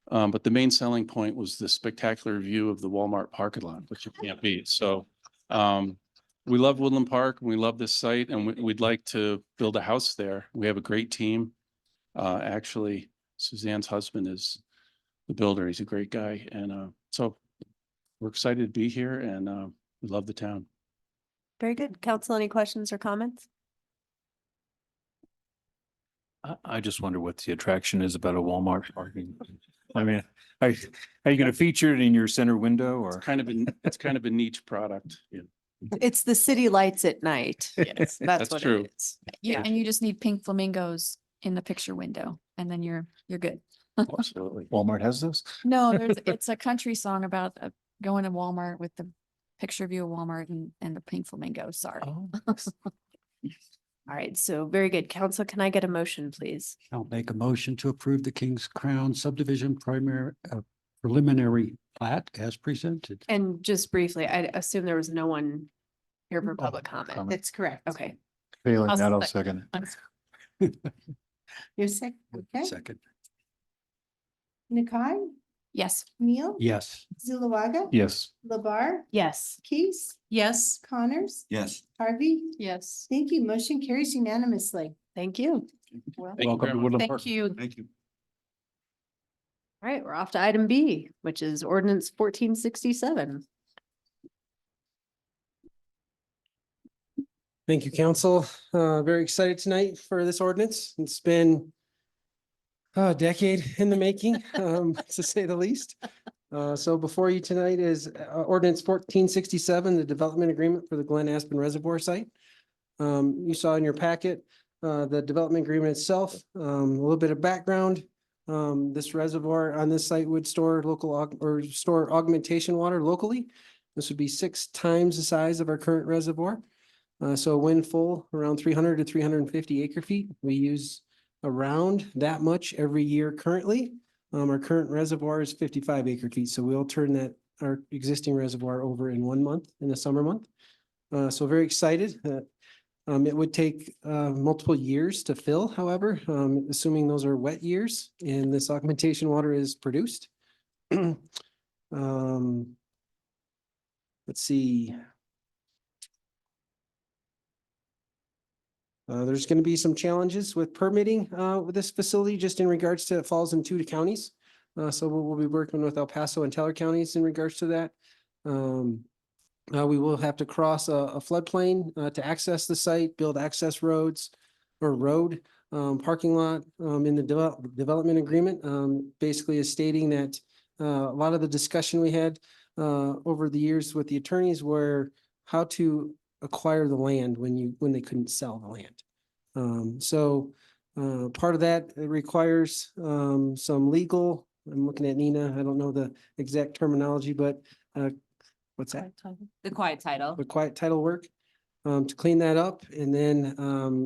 But the main selling point was the spectacular view of the Walmart parking lot, which you can't beat. So we love Woodland Park, and we love this site, and we'd like to build a house there. We have a great team. Actually, Suzanne's husband is the builder. He's a great guy. And so we're excited to be here, and we love the town. Very good. Council, any questions or comments? I just wonder what the attraction is about a Walmart parking. I mean, are you going to feature it in your center window or? It's kind of a niche product. Yeah. It's the city lights at night. Yes, that's what true. it is. Yeah, and you just need pink flamingos in the picture window and then you're good. Absolutely. Walmart has those? No, it's a country song about going to Walmart with the picture view of Walmart and the pink flamingos. Sorry. Oh. All right, so very good. Council, can I get a motion, please? I'll make a motion to approve the Kings Crown subdivision preliminary plat as presented. And just briefly, I assume there was no one here for public comment. That's correct. Okay. Failing I'll that, I'll sec- second. You're second, okay? Second. Nakai, Yes. Neil, Yes. Zulawaga. Yes. Labar, Yes. Keys, Yes. Connors, Yes. Harvey. Yes. Thank you. Motion carries unanimously. Thank you. Welcome to Woodland Park. Thank you. Thank you. All right, we're off to item B, which is ordinance 1467. Thank you, council. Very excited tonight for this ordinance. It's been a decade in the making, to say the least. So before you tonight is ordinance 1467, the development agreement for the Glen Aspen Reservoir site. You saw in your packet, the development agreement itself, a little bit of background. This reservoir on this site would store store augmentation water locally. This would be 6 times the size of our current reservoir. So when full, around 300 to 350 acre feet. We use around that much every year currently. Our current reservoir is 55 acre feet, so we'll turn our existing reservoir over in 1 month, in the summer month. So very excited that it would take multiple years to fill, however, assuming those are wet years and this augmentation water is produced. Let's see. There's going to be some challenges with permitting with this facility, just in regards to it falls in 2 counties. So we'll be working with El Paso and Teller counties in regards to that. We will have to cross a floodplain to access the site, build access roads or road parking lot in the development agreement. Basically is stating that a lot of the discussion we had over the years with the attorneys were how to acquire the land when they couldn't sell the land. So part of that requires some legal, I'm looking at Nina, I don't know the exact terminology, but what's that? The quiet title. The quiet title work to clean that up. And then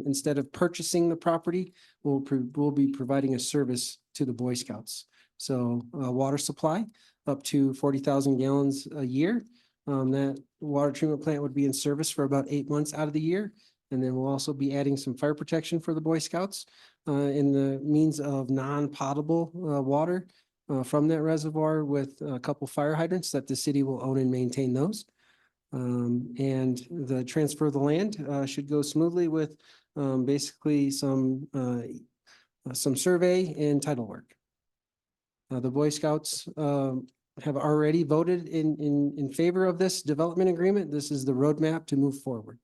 instead of purchasing the property, we'll be providing a service to the Boy Scouts. So water supply up to 40,000 gallons a year. That water treatment plant would be in service for about 8 months out of the year. And then we'll also be adding some fire protection for the Boy Scouts in the means of non-potable water from that reservoir with a couple fire hydrants that the city will own and maintain those. And the transfer of the land should go smoothly with basically some survey and title work. The Boy Scouts have already voted in favor of this development agreement. This is the roadmap to move forward.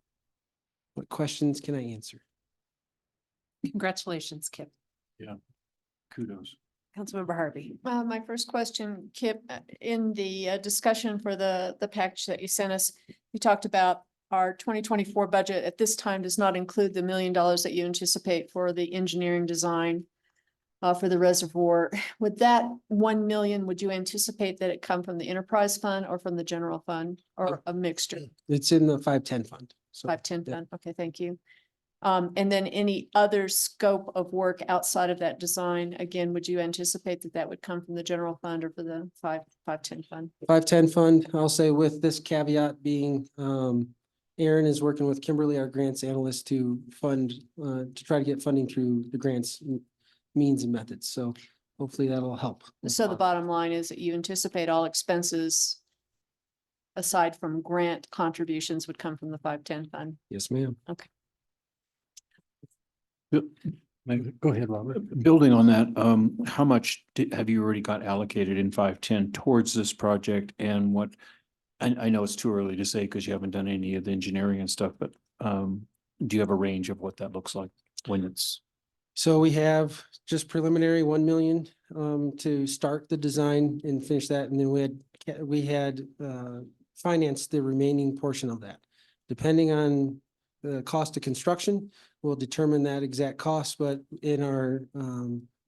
What questions can I answer? Congratulations, Kip. Yeah. Kudos. Councilmember Harvey. My first question, Kip, in the discussion for the package that you sent us, you talked about our 2024 budget at this time does not include the $1 million that you anticipate for the engineering design for the reservoir. With that 1 million, would you anticipate that it come from the enterprise fund or from the general fund or a mixture? It's in the 510 fund. So 510 yeah. fund, okay, thank you. And then any other scope of work outside of that design, again, would you anticipate that that would come from the general fund or for the 510 fund? 510 fund, I'll say with this caveat being, Aaron is working with Kimberly, our grants analyst, to fund, to try to get funding through the grants means and methods. So hopefully that'll help. So the bottom line is that you anticipate all expenses aside from grant contributions would come from the 510 fund. Yes, ma'am. Okay. Go ahead, Robert. Building on that, how much have you already got allocated in 510 towards this project and what? I know it's too early to say because you haven't done any of the engineering and stuff, but do you have a range of what that looks like when it's? So we have just preliminary 1 million to start the design and finish that. And then we had financed the remaining portion of that. Depending on the cost of construction, we'll determine that exact cost, but in our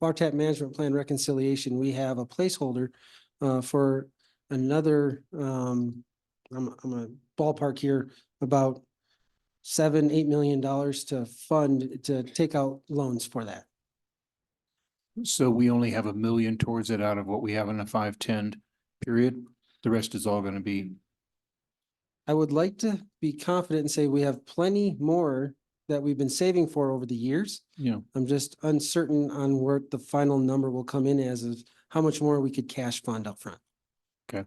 water tap management plan reconciliation, we have a placeholder for another, I'm a ballpark here, about $7-8 million to fund, to take out loans for that. So we only have $1 million towards it out of what we have in the 510 period. The rest is all going to be. I would like to be confident and say we have plenty more that we've been saving for over the years. Yeah. I'm just uncertain on where the final number will come in as of how much more we could cash fund up front. Okay.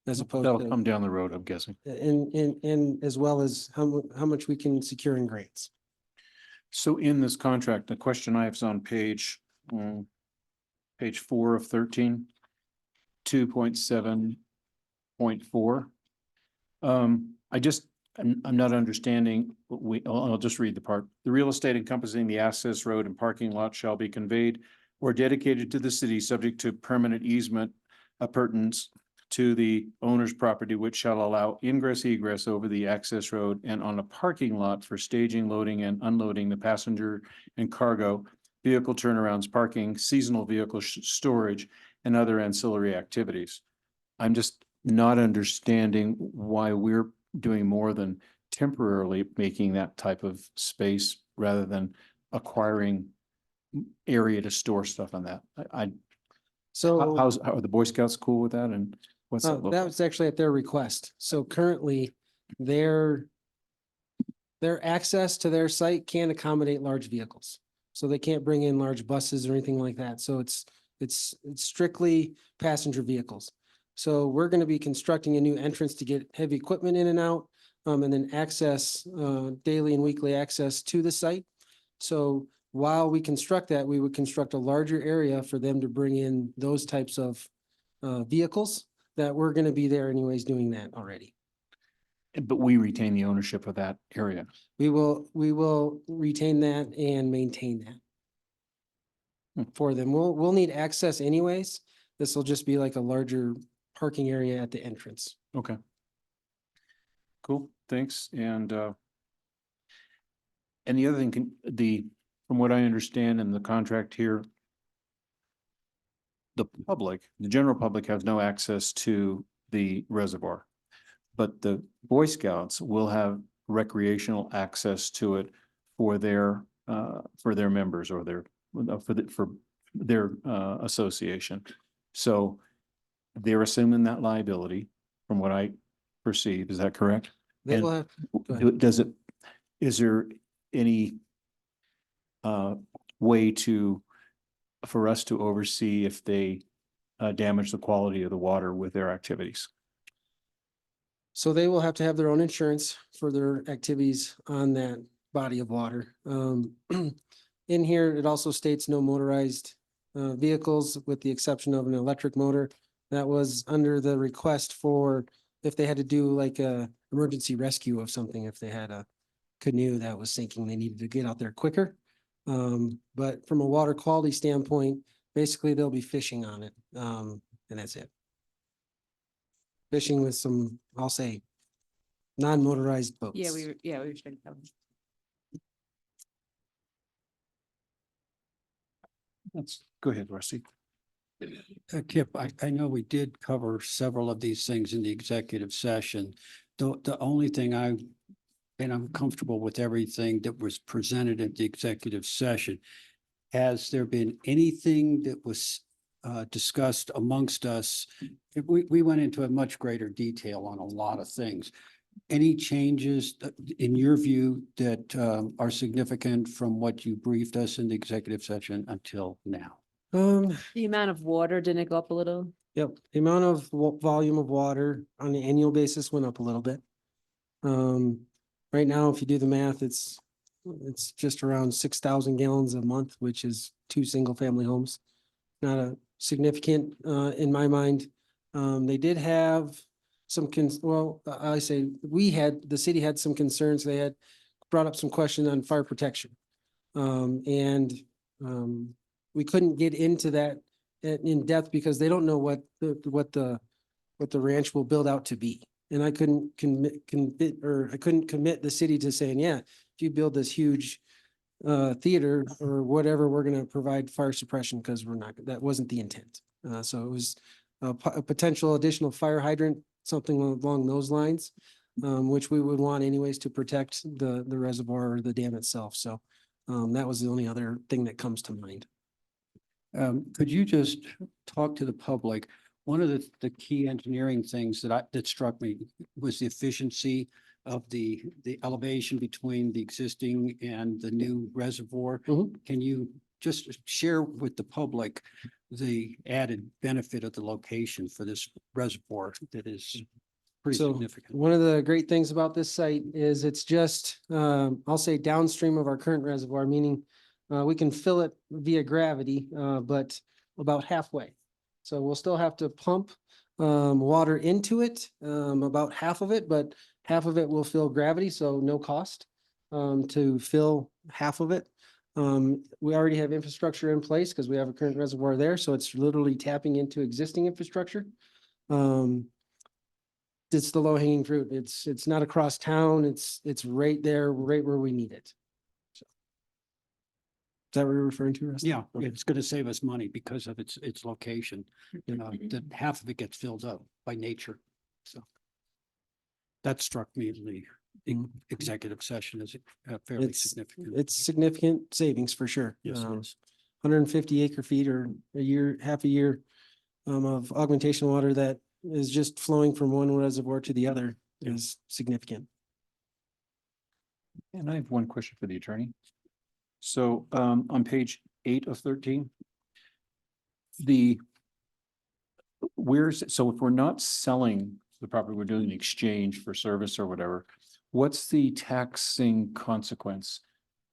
As opposed That'll to, come down the road, I'm guessing. and as well as how much we can secure in grants. So in this contract, the question I have is on page 4 of 13, 2.7.4. I'm not understanding, I'll just read the part. The real estate encompassing the access road and parking lot shall be conveyed or dedicated to the city, subject to permanent easement appurtenance to the owner's property, which shall allow ingress egress over the access road and on a parking lot for staging, loading and unloading the passenger and cargo, vehicle turnarounds, parking, seasonal vehicle storage, and other ancillary activities. I'm just not understanding why we're doing more than temporarily making that type of space rather than acquiring area to store stuff on that. So how are the Boy Scouts cool with that, and what's that look that like? was actually at their request. So currently their access to their site can't accommodate large vehicles. So they can't bring in large buses or anything like that. So it's strictly passenger vehicles. So we're going to be constructing a new entrance to get heavy equipment in and out, and then access, daily and weekly access to the site. So while we construct that, we would construct a larger area for them to bring in those types of vehicles that we're going to be there anyways doing that already. But we retain the ownership of that area. We will retain that and maintain that for them. We'll need access anyways. This will just be like a larger parking area at the entrance. Okay. Cool, thanks. And the other thing, from what I understand in the contract here, the general public has no access to the reservoir, but the Boy Scouts will have recreational access to it for their members or for their association. So they're assuming that liability from what I perceive. Is that correct? They And will have, go ahead. Is there any way for us to oversee if they damage the quality of the water with their activities? So they will have to have their own insurance for their activities on that body of water. In here, it also states no motorized vehicles with the exception of an electric motor. That was under the request for if they had to do like a emergency rescue of something, if they had a canoe that was sinking, they needed to get out there quicker. But from a water quality standpoint, basically they'll be fishing on it. And that's it. Fishing with some, I'll say, non-motorized boats. Yeah, we should have. Go ahead, Rusty. Kip, I know we did cover several of these things in the executive session. The only thing and I'm comfortable with everything that was presented at the executive session. Has there been anything that was discussed amongst us? We went into a much greater detail on a lot of things. Any changes in your view that are significant from what you briefed us in the executive session until now? The amount of water, didn't it go up a little? Yep, the amount of volume of water on an annual basis went up a little bit. Right now, if you do the math, it's just around 6,000 gallons a month, which is 2 single-family homes. Not a significant, in my mind. They did have some the city had some concerns. They had brought up some question on fire protection. We couldn't get into that in depth because they don't know what the ranch will build out to be. And I couldn't commit the city to saying, yeah, if you build this huge theater or whatever, we're gonna provide fire suppression, because that wasn't the intent. So it was a potential additional fire hydrant, something along those lines, which we would want anyways to protect the reservoir or the dam itself. So that was the only other thing that comes to mind. Could you just talk to the public? One of the key engineering things that struck me was the efficiency of the elevation between the existing and the new reservoir. Can you just share with the public the added benefit of the location for this reservoir that is pretty significant? One of the great things about this site is it's just, I'll say downstream of our current reservoir, meaning we can fill it via gravity, but about halfway. So we'll still have to pump water into it, about half of it, but half of it will fill gravity, so no cost to fill half of it. We already have infrastructure in place because we have a current reservoir there, so it's literally tapping into existing infrastructure. It's the low hanging fruit. It's not across town. It's right there, right where we need it. Is that what you're referring to, Rusty? Yeah, it's going to save us money because of its location. That half of it gets filled up by nature. So that struck me in the executive session as fairly significant. It's significant savings for sure. Yes, it is. 150 acre feet or half a year of augmentation water that is just flowing from one reservoir to the other is significant. And I have one question for the attorney. So on page 8 of 13, so if we're not selling the property, we're doing an exchange for service or whatever, what's the taxing consequence,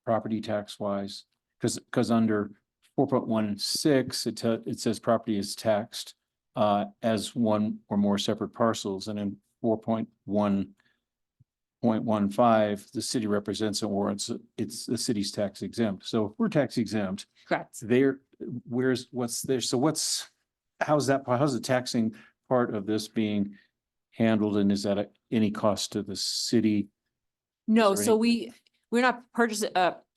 property tax wise? Because under 4.16, it says property is taxed as one or more separate parcels, and in 4.1.15, the city represents or it's the city's tax exempt. So if we're tax exempt, Correct. how's the taxing part of this being handled, and is that at any cost to the city? No, Is there so we're not purchasing,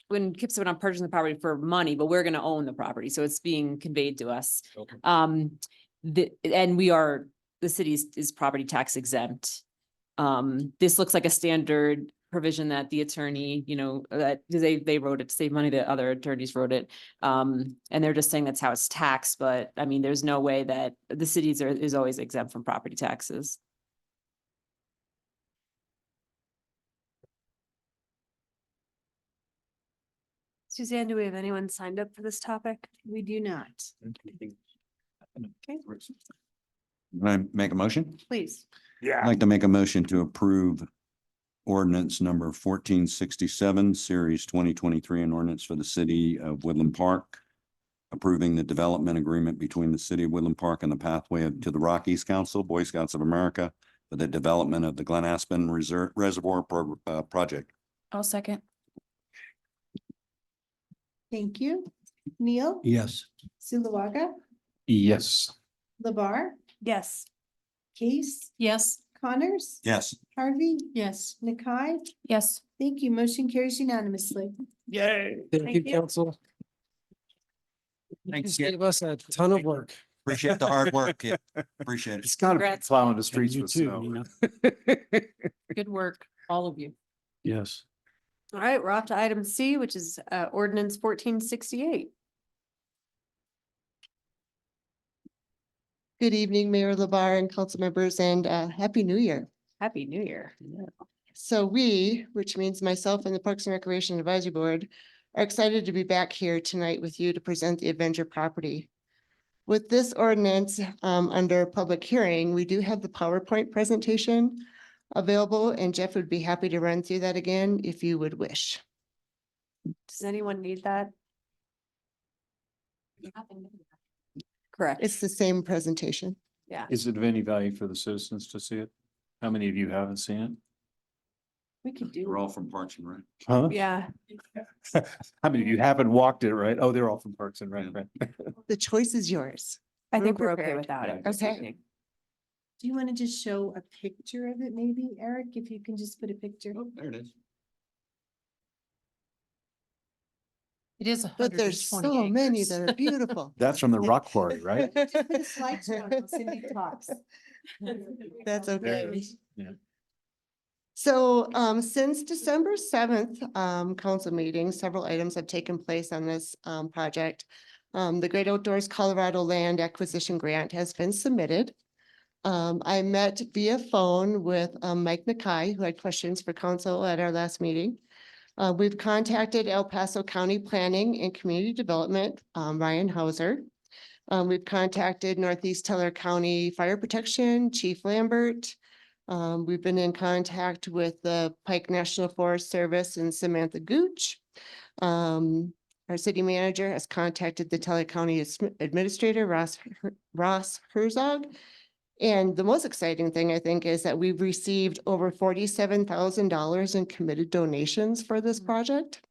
when Kip said we're not purchasing the property for money, but we're gonna own the property, so it's being conveyed to us. Okay. And the city is property tax exempt. This looks like a standard provision that the attorney, that they wrote it to save money, the other attorneys wrote it. And they're just saying that's how it's taxed, but I mean, there's no way that the cities is always exempt from property taxes. Suzanne, do we have anyone signed up for this topic? We do not. Okay, Can I make a motion? please. I'd like to make a motion to approve ordinance number 1467, series 2023, an ordinance for the city of Woodland Park, approving the development agreement between the city of Woodland Park and the Pathway to the Rockies Council, Boy Scouts of America, for the development of the Glen Aspen Reservoir project. I'll second. Thank you. Neil, Yes. Zulawaga, Yes. Labar, Yes. Case, Yes. Connors, Yes. Harvey, Yes. Nakai. Yes. Thank you. Motion carries unanimously. Yay. Thank you, council. Thanks. Gave us a ton of work. Appreciate the hard work. Yeah, appreciate it. It's gotta be Congrats. plowing the streets you with too, snow. Nina. Good work, all of you. Yes. All right, we're off to item C, which is ordinance 1468. Good evening, Mayor LaBar and council members, and Happy New Year. Happy New Year. So we, which means myself and the Parks and Recreation Advisory Board, are excited to be back here tonight with you to present the Avenger property. With this ordinance under public hearing, we do have the PowerPoint presentation available, and Jeff would be happy to run through that again if you would wish. Does anyone need that? Correct. It's the same presentation. Yeah. Is it of any value for the citizens to see it? How many of you haven't seen it? We could do. We're all from Parks and Rec. Huh? Yeah. How many of you haven't walked it, right? Oh, they're all from Parks and Rec, right? The choice is yours. I think We're we're okay prepared. without it. this Okay. evening. Do you want to just show a picture of it maybe, Eric? If you can just put a picture. Oh, there it is. It is But there's so many that are beautiful. That's from the rock quarry, right? Put a slideshow while Cindy talks. That's There okay. it is. Yeah. So since December 7th council meeting, several items have taken place on this project. The Great Outdoors Colorado Land Acquisition Grant has been submitted. I met via phone with Mike Nakai, who had questions for council at our last meeting. We've contacted El Paso County Planning and Community Development, Ryan Hauser. We've contacted Northeast Teller County Fire Protection, Chief Lambert. We've been in contact with the Pike National Forest Service and Samantha Gooch. Our city manager has contacted the Teller County Administrator, Ross Herzog. And the most exciting thing, I think, is that we've received over $47,000 in committed donations for this project.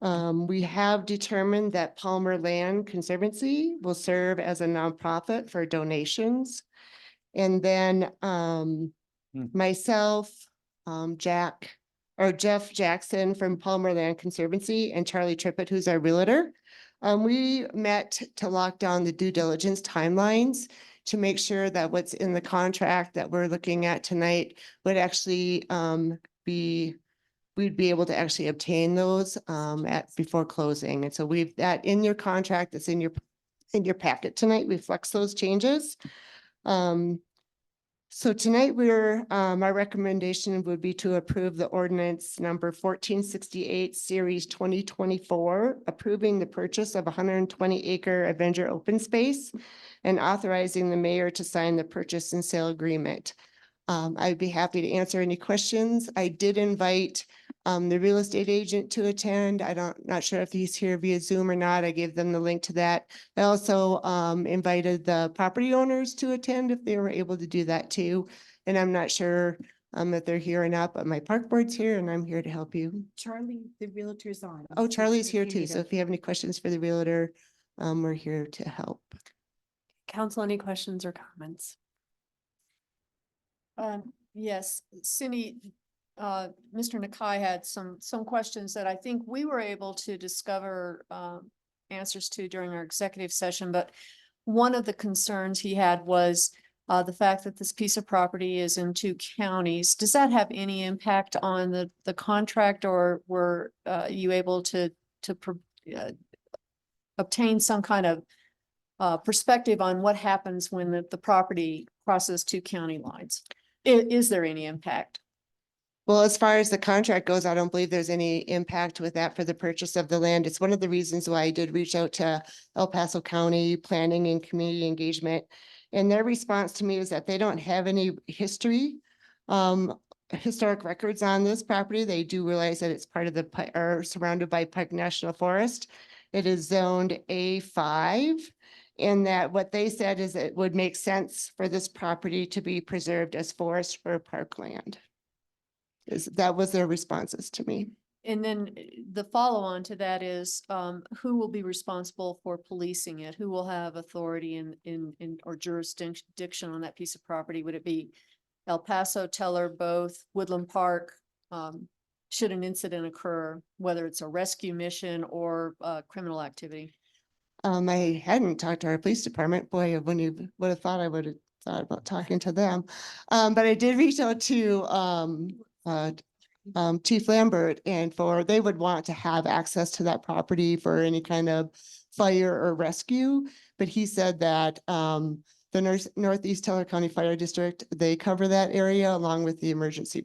We have determined that Palmer Land Conservancy will serve as a nonprofit for donations. And then myself, Jeff Jackson from Palmer Land Conservancy and Charlie Trippett, who's our realtor. We met to lock down the due diligence timelines to make sure that what's in the contract that we're looking at tonight would actually we'd be able to actually obtain those before closing. And so we've that in your contract that's in your packet tonight, reflects those changes. So tonight my recommendation would be to approve the ordinance number 1468 series 2024, approving the purchase of 120 acre Avenger open space and authorizing the mayor to sign the purchase and sale agreement. I'd be happy to answer any questions. I did invite the real estate agent to attend. Not sure if he's here via Zoom or not. I gave them the link to that. I also invited the property owners to attend if they were able to do that too. And I'm not sure if they're here or not, but my park board's here and I'm here to help you. Charlie, the realtor's on. Oh, Charlie's here too. So if you have any questions for the realtor, we're here to help. Council, any questions or comments? Yes, Cindy, Mr. Nakai had some questions that I think we were able to discover answers to during our executive session, but one of the concerns he had was the fact that this piece of property is in 2 counties. Does that have any impact on the contract, or were you able to obtain some kind of perspective on what happens when the property crosses 2 county lines? Is there any impact? Well, as far as the contract goes, I don't believe there's any impact with that for the purchase of the land. It's one of the reasons why I did reach out to El Paso County Planning and Community Engagement. And their response to me was that they don't have any historic records on this property. They do realize that it's part of or surrounded by Pike National Forest. It is zoned A5. And that what they said is it would make sense for this property to be preserved as forest or parkland. That was their responses to me. And then the follow-on to that is, who will be responsible for policing it? Who will have authority in or jurisdiction on that piece of property? Would it be El Paso, Teller, both, Woodland Park, should an incident occur, whether it's a rescue mission or criminal activity? I hadn't talked to our police department. Boy, when you would have thought I would have thought about talking to them. But I did reach out to Chief Lambert, and they would want to have access to that property for any kind of fire or rescue. But he said that the Northeast Teller County Fire District, they cover that area along with the emergency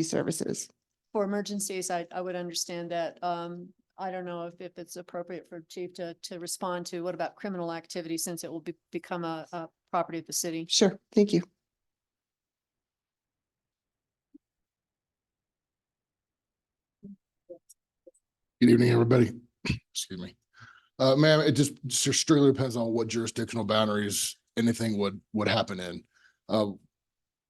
services. For emergencies, I would understand that. I don't know if it's appropriate for Chief to respond to, what about criminal activity, since it will become a property of the city? Sure, thank you. Good evening, everybody. Excuse me. Ma'am, it just strictly depends on what jurisdictional boundaries anything would happen in.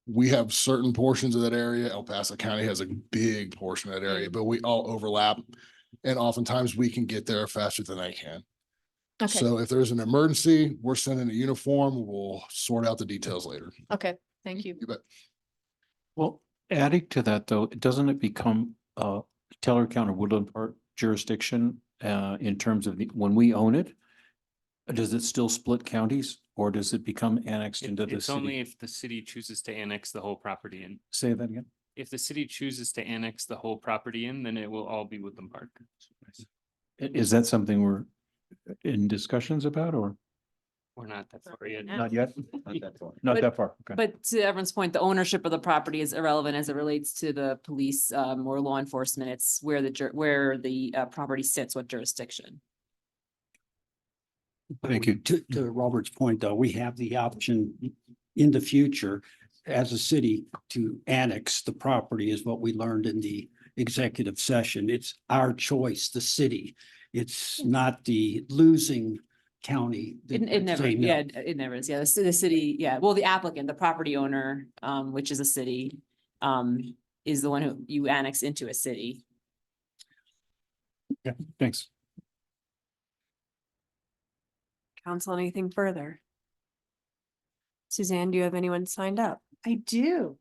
We have certain portions of that area. El Paso County has a big portion of that area, but we all overlap. And oftentimes we can get there faster than they can. Okay, So if there's an emergency, we're sending a uniform. We'll sort out the details later. okay, thank you. You bet. Well, adding to that though, doesn't it become Teller County Woodland Park jurisdiction in terms of when we own it? Does it still split counties or does it become annexed into the It's only city? if the city chooses to annex the whole property in. Say that again. If the city chooses to annex the whole property in, then it will all be Woodland Park. Is that something we're in discussions about or We're not that far yet. not yet? Not that far. Not But- that far, okay. But to everyone's point, the ownership of the property is irrelevant as it relates to the police or law enforcement. It's where the property sits, what jurisdiction. Thank you. To Robert's point, though, we have the option in the future as a city to annex the property is what we learned in the executive session. It's our choice, the city. It's not the losing county. that It never, say no. yeah, it never is. Yeah, the city, yeah, well, the applicant, the property owner, which is a city, is the one who you annex into a city. Yeah, thanks. Council, anything further? Suzanne, do you have anyone signed up? I do.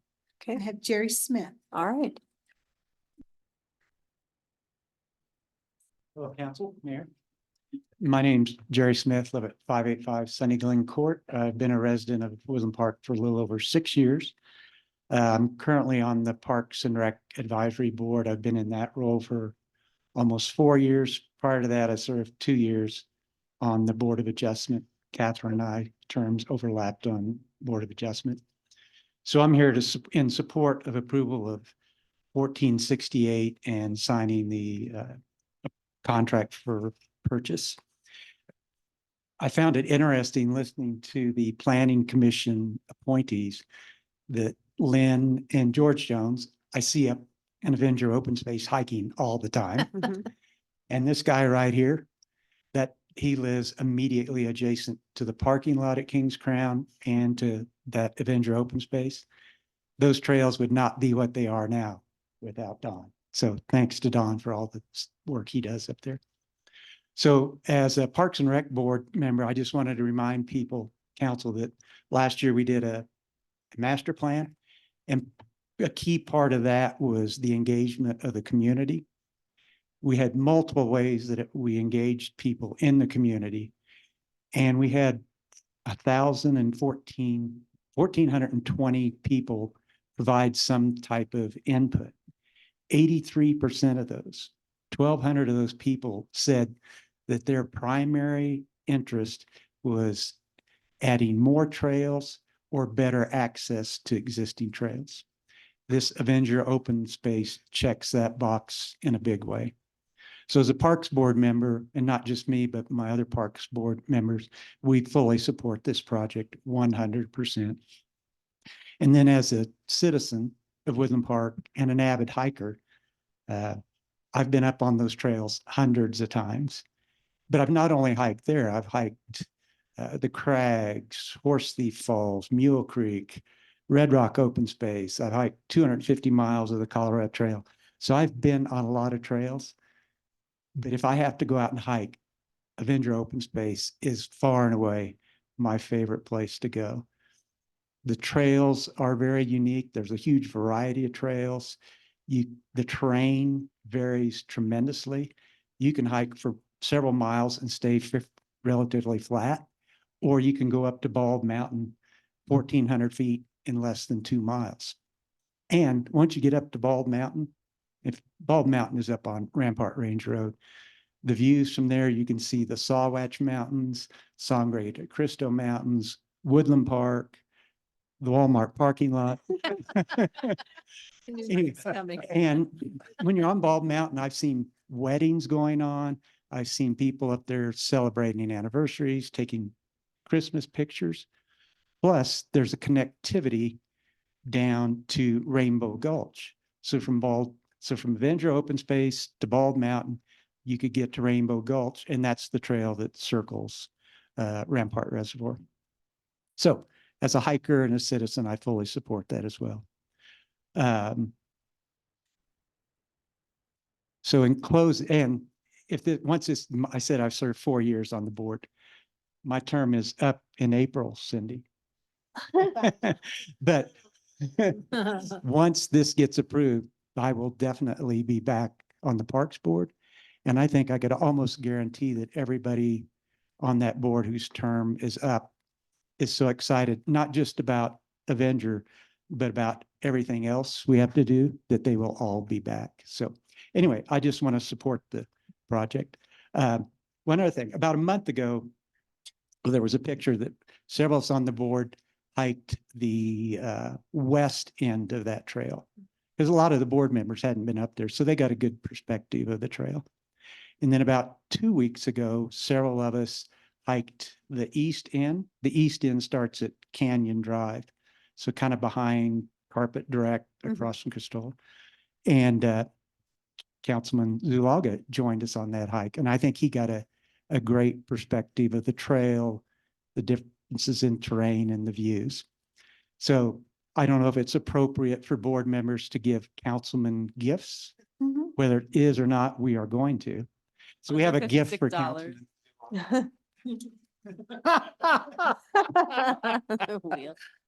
I Okay, have Jerry Smith. all right. Hello, Council, Mayor. My name's Jerry Smith, live at 585 Sunny Glen Court. I've been a resident of Woodland Park for a little over 6 years. I'm currently on the Parks and Rec Advisory Board. I've been in that role for almost 4 years. Prior to that, I served 2 years on the Board of Adjustment. Catherine and I terms overlapped on Board of Adjustment. So I'm here in support of approval of 1468 and signing the contract for purchase. I found it interesting listening to the Planning Commission appointees that Lynn and George Jones, I see an Avenger Open Space hiking all the time. And this guy right here, that he lives immediately adjacent to the parking lot at King's Crown and to that Avenger Open Space. Those trails would not be what they are now without Don. So thanks to Don for all the work he does up there. So as a Parks and Rec Board member, I just wanted to remind people, council, that last year we did a master plan. And a key part of that was the engagement of the community. We had multiple ways that we engaged people in the community. And we had 1,120 people provide some type of input. 83% of those, 1,200 of those people said that their primary interest was adding more trails or better access to existing trails. This Avenger Open Space checks that box in a big way. So as a Parks Board member, and not just me, but my other Parks Board members, we fully support this project 100%. And then as a citizen of Woodland Park and an avid hiker, I've been up on those trails hundreds of times. But I've not only hiked there, I've hiked the Crags, Horse Thief Falls, Mule Creek, Red Rock Open Space. I've hiked 250 miles of the Colorado Trail. So I've been on a lot of trails. But if I have to go out and hike, Avenger Open Space is far and away my favorite place to go. The trails are very unique. There's a huge variety of trails. The terrain varies tremendously. You can hike for several miles and stay relatively flat, or you can go up to Bald Mountain, 1,400 feet in less than 2 miles. And once you get up to Bald Mountain, if Bald Mountain is up on Rampart Range Road, the views from there, you can see the Sawatch Mountains, Sangre de Cristo Mountains, Woodland Park, the Walmart parking lot. And when you're on Bald Mountain, I've seen weddings going on. I've seen people up there celebrating anniversaries, taking Christmas pictures. Plus, there's a connectivity down to Rainbow Gulch. So from Avenger Open Space to Bald Mountain, you could get to Rainbow Gulch, and that's the trail that circles Rampart Reservoir. So as a hiker and a citizen, I fully support that as well. So in close, and I said I've served 4 years on the board. My term is up in April, Cindy. But once this gets approved, I will definitely be back on the Parks Board. And I think I could almost guarantee that everybody on that board whose term is up is so excited, not just about Avenger, but about everything else we have to do, that they will all be back. So anyway, I just want to support the project. One other thing, about a month ago, there was a picture that several of us on the board hiked the west end of that trail, because a lot of the board members hadn't been up there, so they got a good perspective of the trail. And then about 2 weeks ago, several of us hiked the east end. The east end starts at Canyon Drive, so kind of behind Carpet Direct across from Crystal. And Councilman Zulaga joined us on that hike, and I think he got a great perspective of the trail, the differences in terrain and the views. So I don't know if it's appropriate for board members to give councilmen gifts. Whether it is or not, we are going to. So we have a gift for councilmen.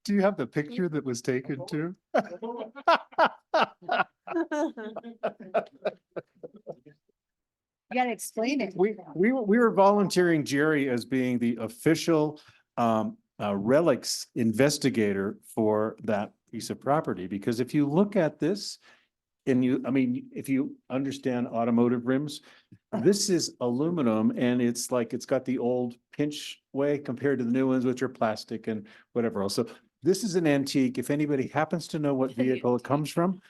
Do you have the picture that was taken too? You gotta explain it. We were volunteering Jerry as being the official relics investigator for that piece of property, because if you look at this and if you understand automotive rims, this is aluminum, and it's got the old pinch way compared to the new ones, which are plastic and whatever else. So this is an antique. If anybody happens to know what vehicle it comes from,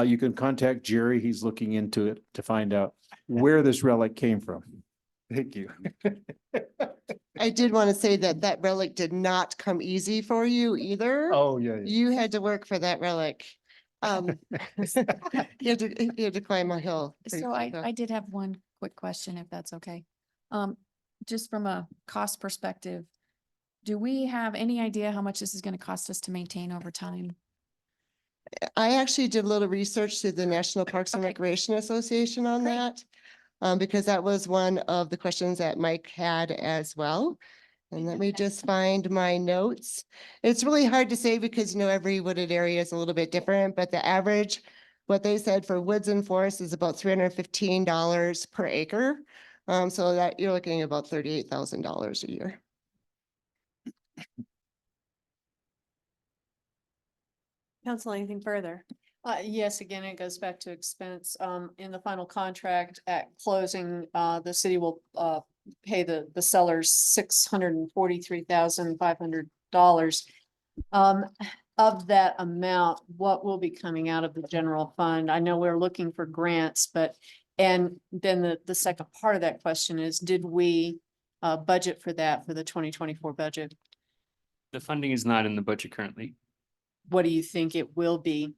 you can contact Jerry. He's looking into it to find out where this relic came from. Thank you. I did want to say that relic did not come easy for you either. Oh, yeah. You had to work for that relic. You had to climb a hill. So I did have one quick question, if that's okay. Just from a cost perspective, do we have any idea how much this is going to cost us to maintain over time? I actually did a little research through the National Parks and Recreation Association on that. Because that was one of the questions that Mike had as well. And let me just find my notes. It's really hard to say because, every wooded area is a little bit different, but the average, what they said for woods and forests is about $315 per acre. So that you're looking at about $38,000 a year. Council, anything further? Yes, again, it goes back to expense. In the final contract at closing, the city will pay the sellers $643,500. Of that amount, what will be coming out of the general fund? I know we're looking for grants, and then the second part of that question is, did we budget for that for the 2024 budget? The funding is not in the budget currently. What do you think it will be?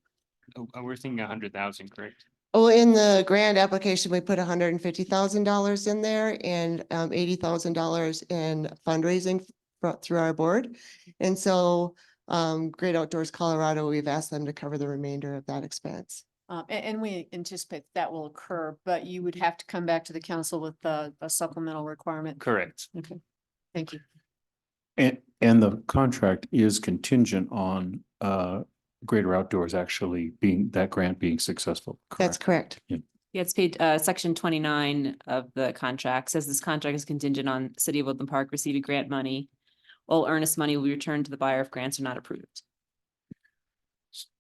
We're thinking 100,000, correct? Well, in the grant application, we put $150,000 in there and $80,000 in fundraising through our board. And so Great Outdoors Colorado, we've asked them to cover the remainder of that expense. And we anticipate that will occur, but you would have to come back to the council with a supplemental requirement. Correct. Okay, thank you. And the contract is contingent on Greater Outdoors actually being, that grant being successful. That's correct. Yeah, it's paid, section 29 of the contract says this contract is contingent on City of Woodland Park receiving grant money. All earnest money will be returned to the buyer if grants are not approved.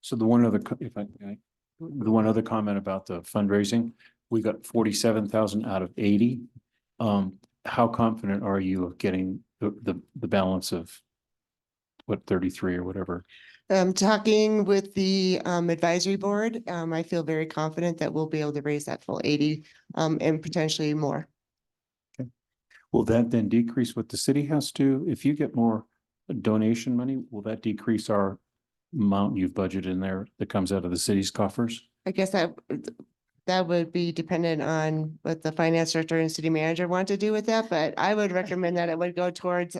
So the one other, the one other comment about the fundraising, we got 47,000 out of 80. How confident are you of getting the balance of what, 33 or whatever? Talking with the advisory board, I feel very confident that we'll be able to raise that full 80 and potentially more. Will that then decrease what the city has to, if you get more donation money, will that decrease our amount you've budgeted in there that comes out of the city's coffers? I guess that would be dependent on what the finance director and city manager want to do with that, but I would recommend that it would go towards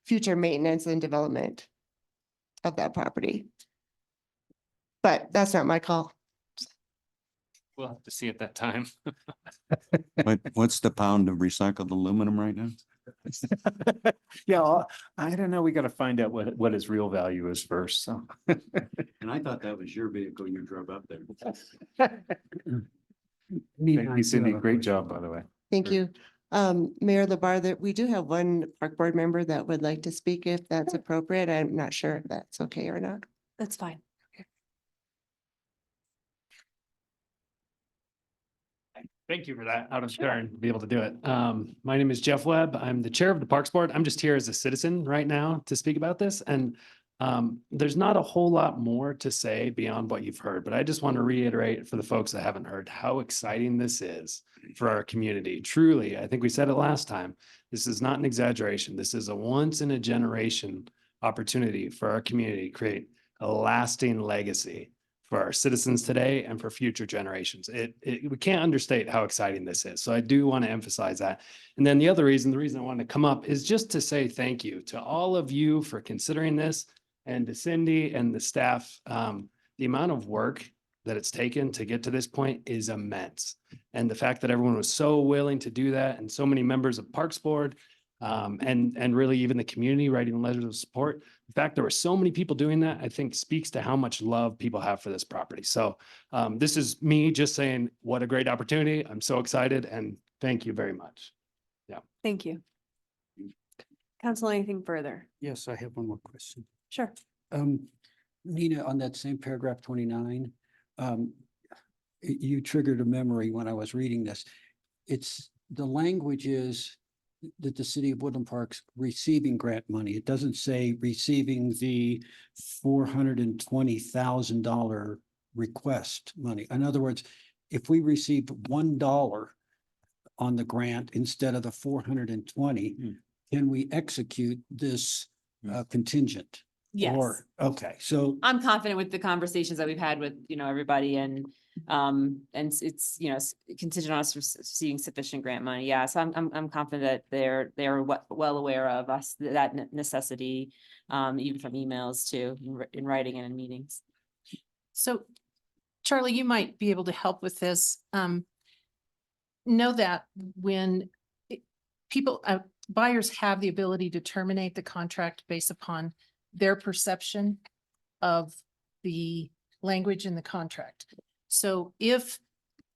future maintenance and development of that property. But that's not my call. We'll have to see at that time. What's the pound of recycled aluminum right now? Yeah, I don't know. We got to find out what its real value is first, so. And I thought that was your vehicle you drove up there. Thank you, Cindy. Great job, by the way. Thank you. Mayor LaBarre, that we do have one park board member that would like to speak if that's appropriate. I'm not sure if that's okay or not. That's fine. Thank you for that, out of turn, to be able to do it. My name is Jeff Webb. I'm the chair of the Parks Board. I'm just here as a citizen right now to speak about this. And there's not a whole lot more to say beyond what you've heard, but I just want to reiterate for the folks that haven't heard how exciting this is for our community. Truly, I think we said it last time. This is not an exaggeration. This is a once in a generation opportunity for our community to create a lasting legacy for our citizens today and for future generations. We can't understate how exciting this is. So I do want to emphasize that. And then the reason I wanted to come up is just to say thank you to all of you for considering this, and to Cindy and the staff. The amount of work that it's taken to get to this point is immense. And the fact that everyone was so willing to do that, and so many members of Parks Board, and really even the community writing letters of support. The fact there were so many people doing that, I think speaks to how much love people have for this property. So this is me just saying, what a great opportunity. I'm so excited, and thank you very much. Yeah. Thank you. Council, anything further? Yes, I have one more question. Sure. Nina, on that same paragraph 29, you triggered a memory when I was reading this. The language is that the city of Woodland Park's receiving grant money. It doesn't say receiving the $420,000 request money. In other words, if we received $1 on the grant instead of the 420, can we execute this contingent? Yes. Okay, so I'm confident with the conversations that we've had with, everybody, and it's, contingent on us receiving sufficient grant money. Yeah, so I'm confident that they're well aware of us, that necessity, even from emails to in writing and in meetings. So Charlie, you might be able to help with this. Know that when buyers have the ability to terminate the contract based upon their perception of the language in the contract. So if,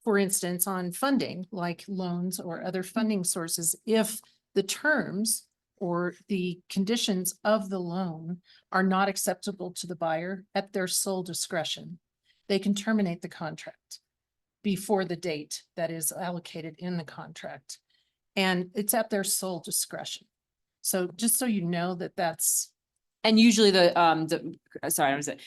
for instance, on funding, like loans or other funding sources, if the terms or the conditions of the loan are not acceptable to the buyer at their sole discretion, they can terminate the contract before the date that is allocated in the contract. And it's at their sole discretion. So just so you know that that's. And usually usually the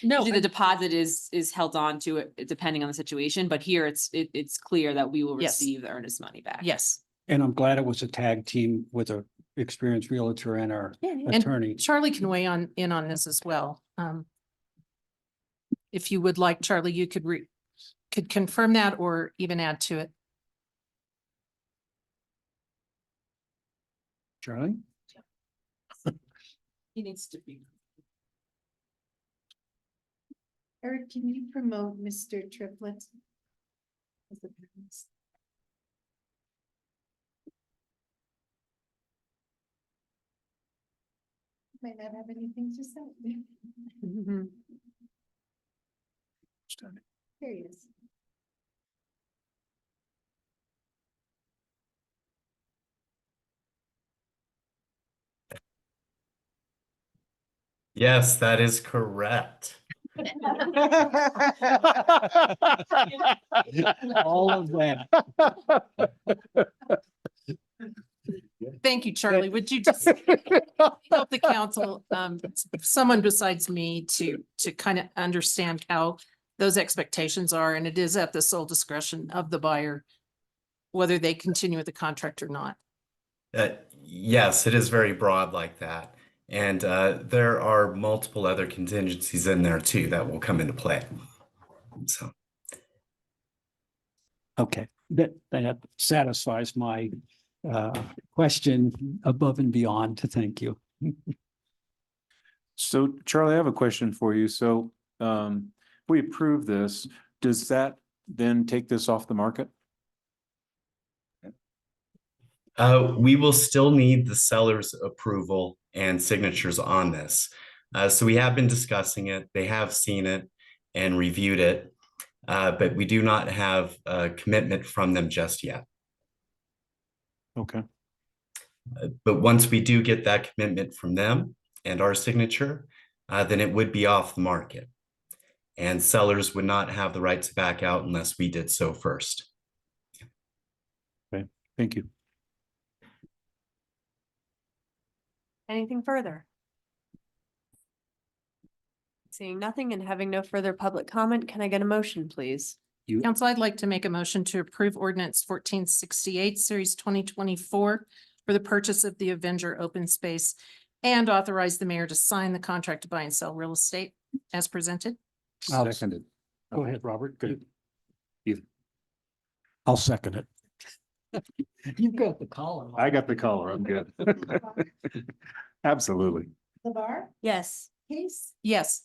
No, deposit is held on to it depending on the situation, but here it's clear that we will Yes. receive the earnest money back. Yes. and I'm glad it was a tag team with a experienced realtor and our attorney. And Charlie can weigh in on this as well. If you would like, Charlie, you could confirm that or even add to it. Charlie? He needs to be. Eric, can you promote Mr. Triplett? Might not have anything to say. There he is. Yes, that is correct. All of that. Thank you, Charlie. Would you just help the council, someone besides me to kind of understand how those expectations are, and it is at the sole discretion of the buyer, whether they continue with the contract or not. Yes, it is very broad like that. And there are multiple other contingencies in there too that will come into play. So. Okay, that satisfies my question above and beyond. Thank you. So Charlie, I have a question for you. So we approve this, does that then take this off the market? We will still need the seller's approval and signatures on this. So we have been discussing it. They have seen it and reviewed it, but we do not have a commitment from them just yet. Okay. But once we do get that commitment from them and our signature, then it would be off the market. And sellers would not have the right to back out unless we did so first. Okay, thank you. Anything further? Seeing nothing and having no further public comment, can I get a motion, please? Council, I'd like to make a motion to approve ordinance 1468, series 2024 for the purchase of the Avenger open space and authorize the mayor to sign the contract to buy and sell real estate as presented. Seconded. Go ahead, Robert. Good. I'll second it. You've got the collar. I got the color. I'm good. Absolutely. LeVar, Yes. Case, Yes.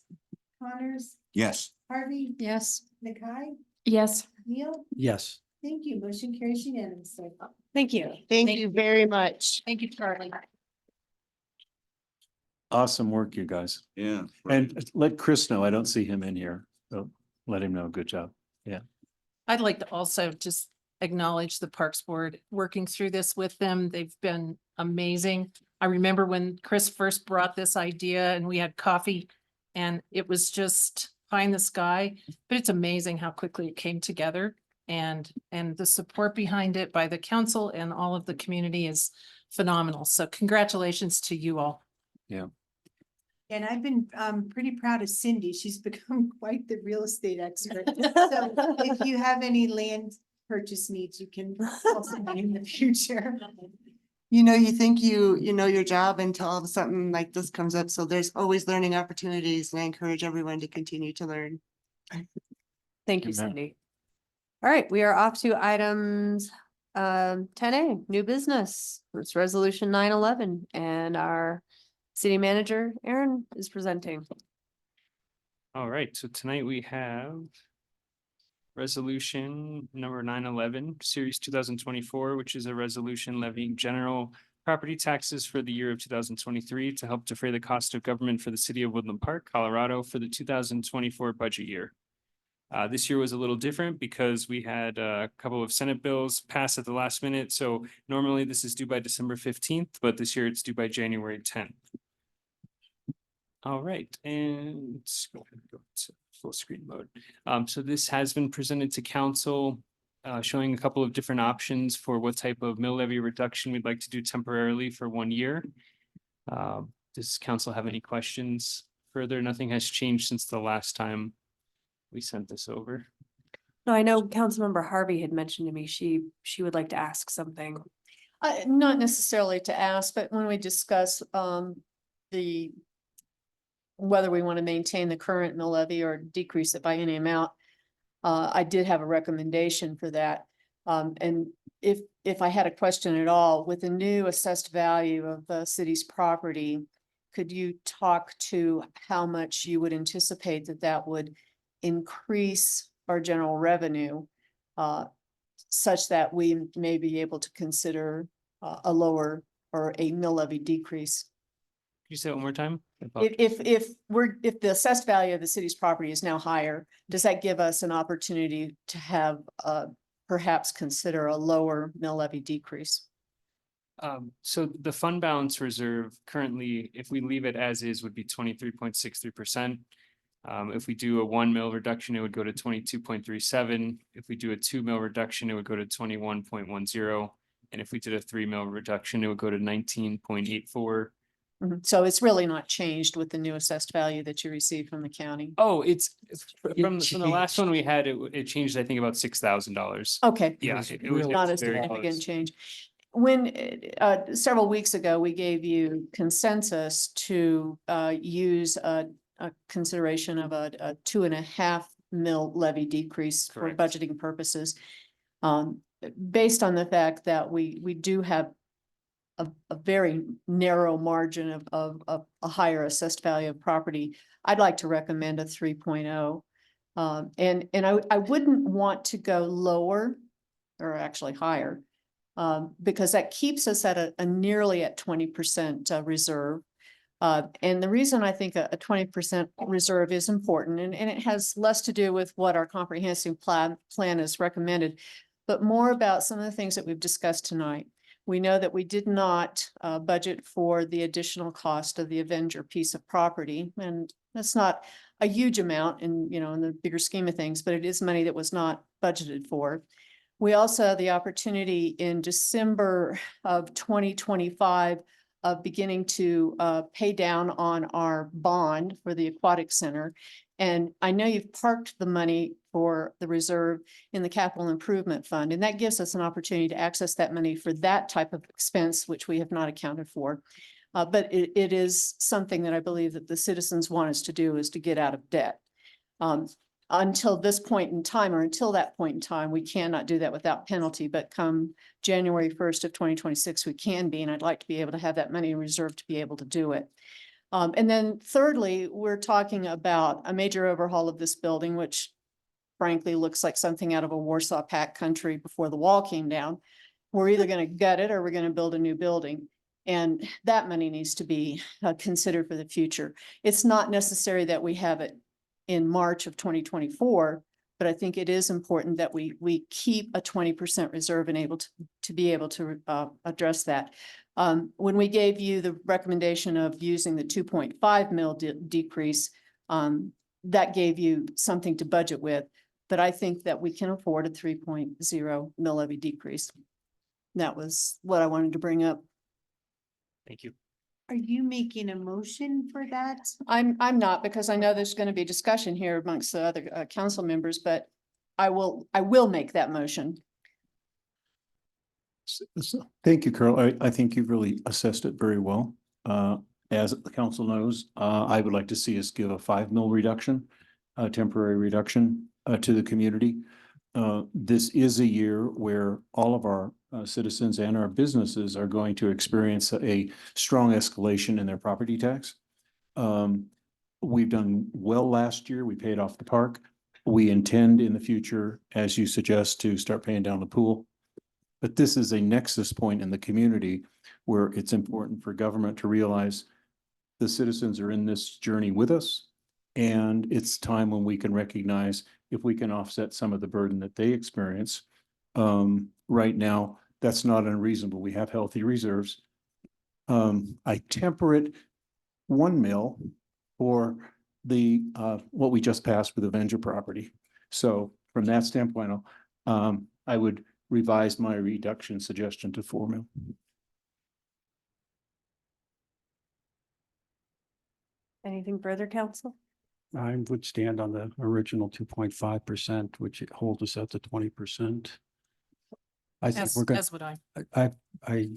Connors, Yes. Harvey, Yes. Nakai, Yes. Neil. Yes. Thank you. Motion carries unanimously. Thank you. Thank you very much. Thank you, Charlie. Awesome work, you guys. Yeah. And let Chris know, I don't see him in here, so let him know. Good job. Yeah. I'd like to also just acknowledge the Parks Board working through this with them. They've been amazing. I remember when Chris first brought this idea and we had coffee and it was just pie in the sky, but it's amazing how quickly it came together and the support behind it by the council and all of the community is phenomenal. So congratulations to you all. Yeah. And I've been pretty proud of Cindy. She's become quite the real estate expert. So if you have any land purchase needs, you can also me in the future. You know, you think you know your job until all of something like this comes up. So there's always learning opportunities, and I encourage everyone to continue to learn. Thank you, Amen. Cindy. All right, we are off to items 10A, new business. It's resolution 911 and our city manager, Aaron, is presenting. All right, so tonight we have resolution number 911, series 2024, which is a resolution levying general property taxes for the year of 2023 to help defray the cost of government for the city of Woodland Park, Colorado for the 2024 budget year. This year was a little different because we had a couple of Senate bills pass at the last minute. So normally this is due by December 15th, but this year it's due by January 10th. All right, and let's go ahead and go to full screen mode. So this has been presented to council, showing a couple of different options for what type of mill levy reduction we'd like to do temporarily for 1 year. Does council have any questions further? Nothing has changed since the last time we sent this over. No, I know Councilmember Harvey had mentioned to me she would like to ask something. Not necessarily to ask, but when we discuss whether we want to maintain the current mill levy or decrease it by any amount, I did have a recommendation for that. And if I had a question at all, with the new assessed value of the city's property, could you talk to how much you would anticipate that would increase our general revenue such that we may be able to consider a lower or a mill levy decrease? you say it one more time? If the assessed value of the city's property is now higher, does that give us an opportunity to have, perhaps consider a lower mill levy decrease? So the fund balance reserve currently, if we leave it as is, would be 23.63%. If we do a 1 mil reduction, it would go to 22.37. If we do a 2 mil reduction, it would go to 21.10. And if we did a 3 mil reduction, it would go to 19.84. So it's really not changed with the new assessed value that you received from the county? Oh, it's from the last one we had, it changed, I think, about $6,000. Okay. Yeah, it was Not a very significant close. change. When, several weeks ago, we gave you consensus to, use a consideration of a 2.5 mil levy decrease for Correct. budgeting purposes. Based on the fact that we do have a very narrow margin of a higher assessed value of property, I'd like to recommend a 3.0. And I wouldn't want to go lower or actually higher, because that keeps us at a nearly at 20% reserve. And the reason I think a 20% reserve is important, and it has less to do with what our comprehensive plan has recommended, but more about some of the things that we've discussed tonight. We know that we did not budget for the additional cost of the Avenger piece of property, and that's not a huge amount in the bigger scheme of things, but it is money that was not budgeted for. We also had the opportunity in December of 2025 of beginning to pay down on our bond for the aquatic center. And I know you've parked the money for the reserve in the capital improvement fund, and that gives us an opportunity to access that money for that type of expense, which we have not accounted for. But it is something that I believe that the citizens want us to do, is to get out of debt. Until this point in time, or until that point in time, we cannot do that without penalty, but come January 1st of 2026, we can be, and I'd like to be able to have that money in reserve to be able to do it. And then thirdly, we're talking about a major overhaul of this building, which frankly looks like something out of a Warsaw Pact country before the wall came down. We're either going to gut it or we're going to build a new building. And that money needs to be considered for the future. It's not necessary that we have it in March of 2024, but I think it is important that we keep a 20% reserve and able to be able to address that. When we gave you the recommendation of using the 2.5 mil decrease, that gave you something to budget with, but I think that we can afford a 3.0 mil levy decrease. That was what I wanted to bring up. Thank you. Are you making a motion for that? I'm not, because I know there's going to be discussion here amongst the other council members, but I will make that motion. Thank you, Carol. I think you've really assessed it very well. As the council knows, I would like to see us give a 5 mil reduction, a temporary reduction to the community. This is a year where all of our citizens and our businesses are going to experience a strong escalation in their property tax. We've done well last year. We paid off the park. We intend in the future, as you suggest, to start paying down the pool. But this is a nexus point in the community where it's important for government to realize the citizens are in this journey with us. And it's time when we can recognize if we can offset some of the burden that they experience. Right now, that's not unreasonable. We have healthy reserves. I temper it 1 mil for the what we just passed with Avenger property. So from that standpoint, I would revise my reduction suggestion to 4 mil. Anything further, council? I would stand on the original 2.5%, which holds us at the 20%. I think we're going. As would I. I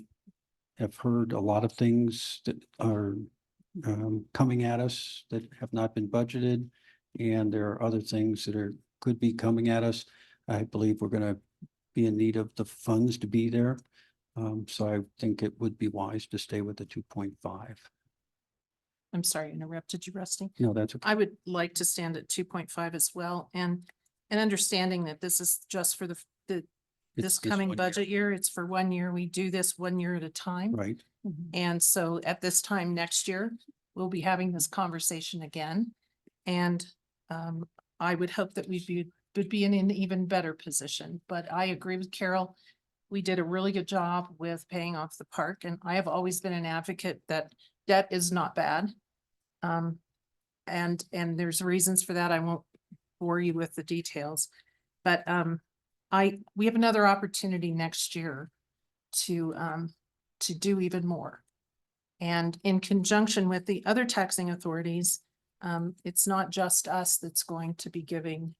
have heard a lot of things that are coming at us that have not been budgeted, and there are other things that could be coming at us. I believe we're going to be in need of the funds to be there. So I think it would be wise to stay with the 2.5. I'm sorry, I interrupted you, Rusty. No, that's okay. I would like to stand at 2.5 as well, and understanding that this is just for this this coming 1 year. budget year. It's for 1 year. We do this 1 year at a time. Right. And so at this time next year, we'll be having this conversation again. And I would hope that would be in an even better position, but I agree with Carol. We did a really good job with paying off the park, and I have always been an advocate that debt is not bad. And there's reasons for that. I won't bore you with the details, but we have another opportunity next year to do even more. And in conjunction with the other taxing authorities, it's not just us that's going to be giving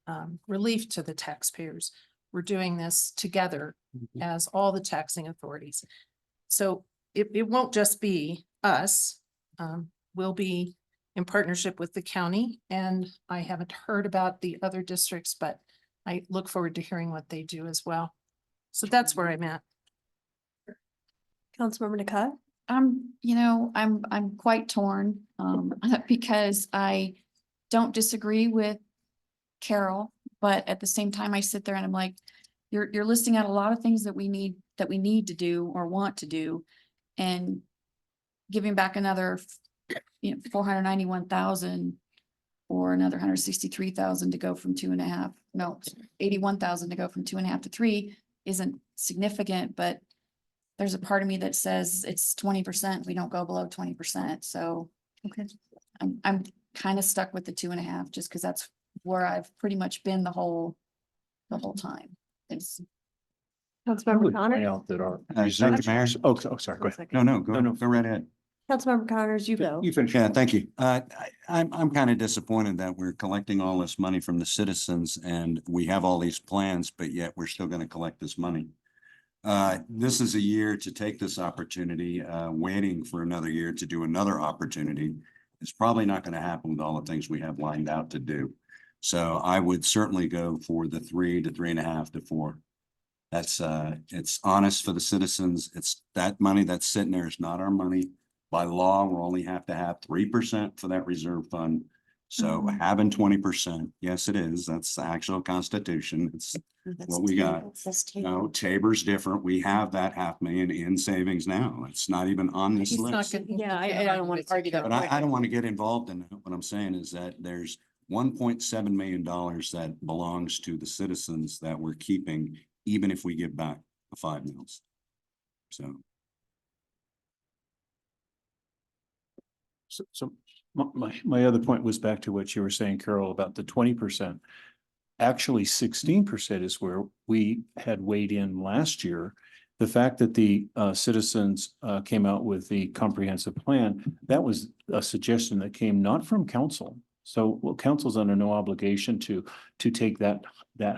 relief to the taxpayers. We're doing this together as all the taxing authorities. So it won't just be us. We'll be in partnership with the county, and I haven't heard about the other districts, but I look forward to hearing what they do as well. So that's where I'm at. Councilmember Nakai? I'm quite torn, because I don't disagree with Carol, but at the same time, I sit there and I'm like, you're listing out a lot of things that we need to do or want to do, and giving back another, 491,000 or another 163,000 to go from 81,000 to go from 2.5 to 3 isn't significant, but there's a part of me that says it's 20%. We don't go below 20%. So Okay. I'm kind of stuck with the 2.5 just because that's where I've pretty much been the whole time. It's Councilmember Connor? Out that our. Thank you, Mayor. Sorry, go ahead. No, go right ahead. Councilmember Connors, you go. You finish. Yeah, thank you. I'm kind of disappointed that we're collecting all this money from the citizens and we have all these plans, but yet we're still going to collect this money. This is a year to take this opportunity, waiting for another year to do another opportunity. It's probably not going to happen with all the things we have lined out to do. So I would certainly go for the 3 to 3.5 to 4. That's it's honest for the citizens. It's that money that's sitting there is not our money. By law, we only have to have 3% for that reserve fund. So having 20%, yes, it is. That's the actual constitution. It's what we got. No, Tabor's different. We have that 500,000 in savings now. It's not even on this He's not list. gonna. Yeah, I don't want to argue that. But I don't want to get involved in that. What I'm saying is that there's $1.7 million that belongs to the citizens that we're keeping, even if we give back the 5 mils. So. So my other point was back to what you were saying, Carol, about the 20%. Actually, 16% is where we had weighed in last year. The fact that the citizens came out with the comprehensive plan, that was a suggestion that came not from council. So council's under no obligation to take that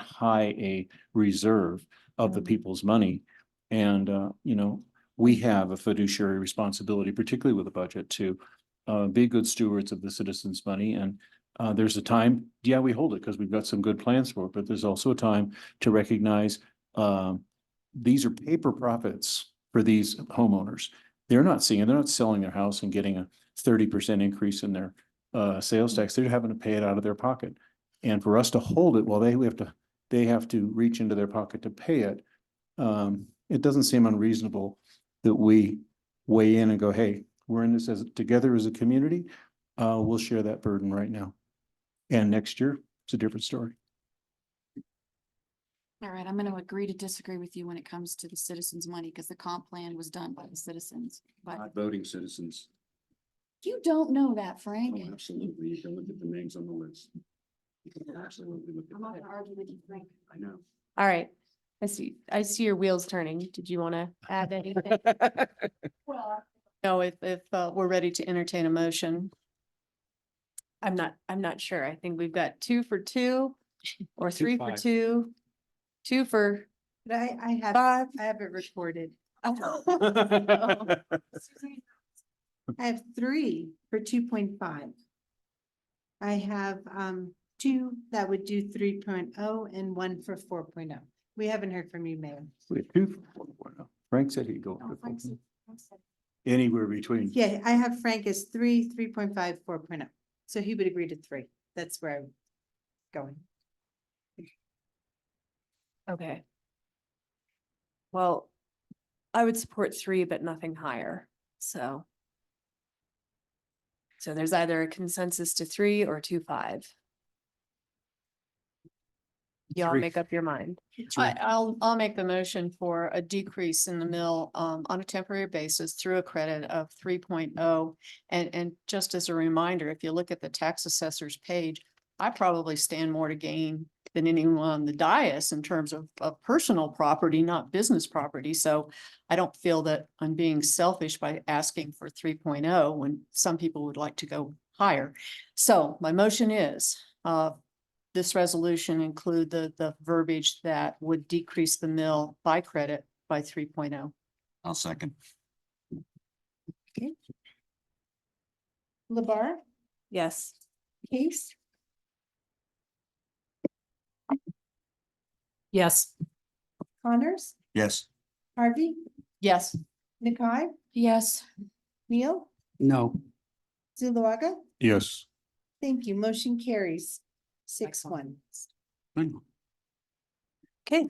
high a reserve of the people's money. And we have a fiduciary responsibility, particularly with a budget, to be good stewards of the citizens' money. And there's a time, yeah, we hold it because we've got some good plans for it, but there's also a time to recognize these are paper profits for these homeowners. They're not selling their house and getting a 30% increase in their sales tax. They're having to pay it out of their pocket. And for us to hold it, well, they have to reach into their pocket to pay it. It doesn't seem unreasonable that we weigh in and go, hey, we're in this together as a community. We'll share that burden right now. And next year, it's a different story. all right. I'm going to agree to disagree with you when it comes to the citizens' money because the comp plan was done by the citizens. But Not voting citizens. you don't know that, Frank. Oh, absolutely. You can look at the names on the list. You can absolutely look I'm not at going to argue with you, Frank. I know. All right. I see your wheels turning. Did you want to add anything? No, if we're ready to entertain a motion. I'm not sure. I think we've got 2 for 2 or 3 for 5. 2, 2 for But I 5. have it recorded. Oh. I have 3 for 2.5. I have 2 that would do 3.0 and 1 for 4.0. We haven't heard from you, Mayor. We have 2 for 4.0. Frank said he'd go for 4.0. Anywhere between. Yeah, I have Frank as 3, 3.5, 4.0. So he would agree to 3. That's where I'm going. Okay. Well, I would support 3, but nothing higher. So. So there's either a consensus to 3 or to 5. Y'all 3. make up your mind. I'll make the motion for a decrease in the mill on a temporary basis through a credit of 3.0. And just as a reminder, if you look at the tax assessor's page, I probably stand more to gain than anyone on the dais in terms of personal property, not business property. So I don't feel that I'm being selfish by asking for 3.0 when some people would like to go higher. So my motion is, this resolution include the verbiage that would decrease the mill by credit by 3.0. I'll second. Labar, Yes. Case, Yes. Connors, Yes. Harvey, Yes. Nakai, Yes. Neil, No. Zulawaga. Yes. Thank you. Motion carries 6-1. Okay.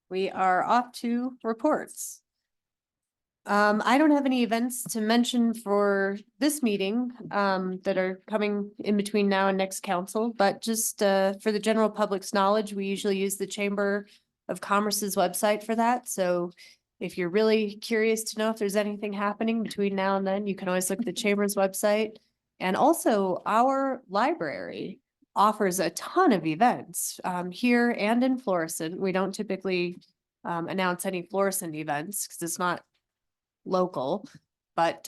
We are off to reports. I don't have any events to mention for this meeting, that are coming in between now and next council, but just, for the general public's knowledge, we usually use the Chamber of Commerce's website for that. So if you're really curious to know if there's anything happening between now and then, you can always look at the Chamber's website. And also our library offers a ton of events, here and in Florissant. We don't typically, announce any Florissant events because it's not local. But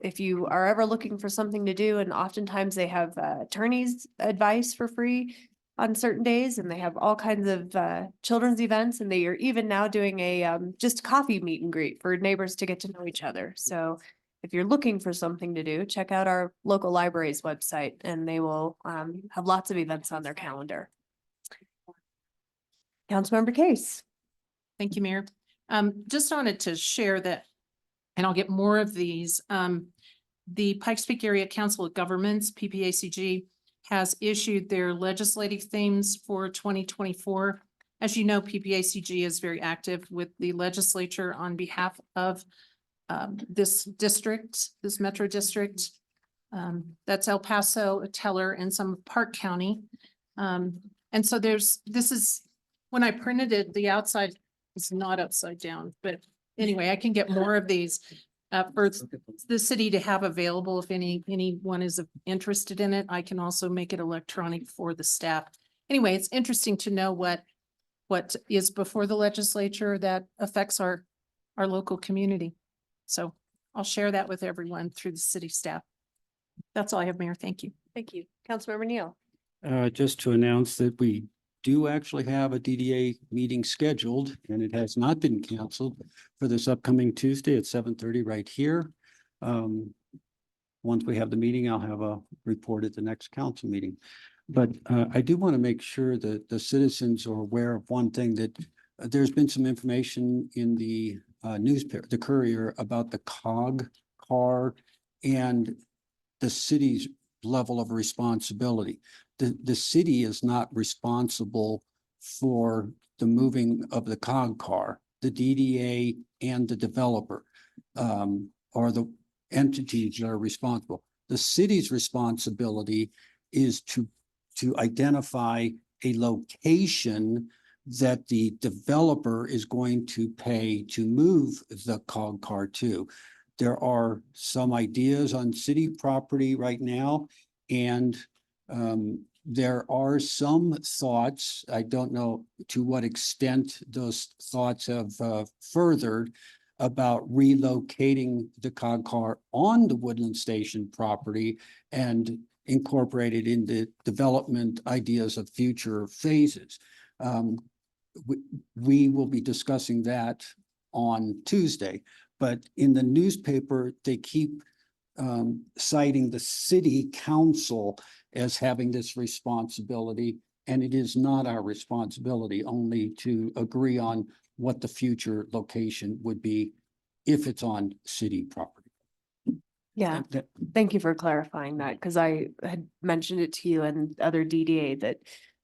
if you are ever looking for something to do, and oftentimes they have attorneys advice for free on certain days, and they have all kinds of children's events, and they are even now doing a just coffee meet and greet for neighbors to get to know each other. So if you're looking for something to do, check out our local library's website, and they will have lots of events on their calendar. Councilmember Case. Thank you, Mayor. Just wanted to share that, and I'll get more of these. The Pikes Peak Area Council of Governments, PPACG, has issued their legislative themes for 2024. As you know, PPACG is very active with the legislature on behalf of this district, this metro district. That's El Paso, Teller, and some of Park County. And so this is, when I printed it, the outside is not upside down, but anyway, I can get more of these for the city to have available if anyone is interested in it. I can also make it electronic for the staff. Anyway, it's interesting to know what is before the legislature that affects our local community. So I'll share that with everyone through the city staff. That's all I have, Mayor. Thank you. Thank you. Councilmember Neal. Just to announce that we do actually have a DDA meeting scheduled, and it has not been canceled for this upcoming Tuesday at 7:30 right here. Once we have the meeting, I'll have a report at the next council meeting. But I do want to make sure that the citizens are aware of one thing, that there's been some information in the newspaper, the Courier, about the COG car and the city's level of responsibility. The city is not responsible for the moving of the COG car. The DDA and the developer are the entities that are responsible. The city's responsibility is to identify a location that the developer is going to pay to move the COG car to. There are some ideas on city property right now, and there are some thoughts, I don't know to what extent those thoughts have furthered, about relocating the COG car on the Woodland Station property and incorporated in the development ideas of future phases. We will be discussing that on Tuesday, but in the newspaper, they keep citing the city council as having this responsibility, and it is not our responsibility, only to agree on what the future location would be if it's on city property. Yeah, thank you for clarifying that, because I had mentioned it to you and other DDA that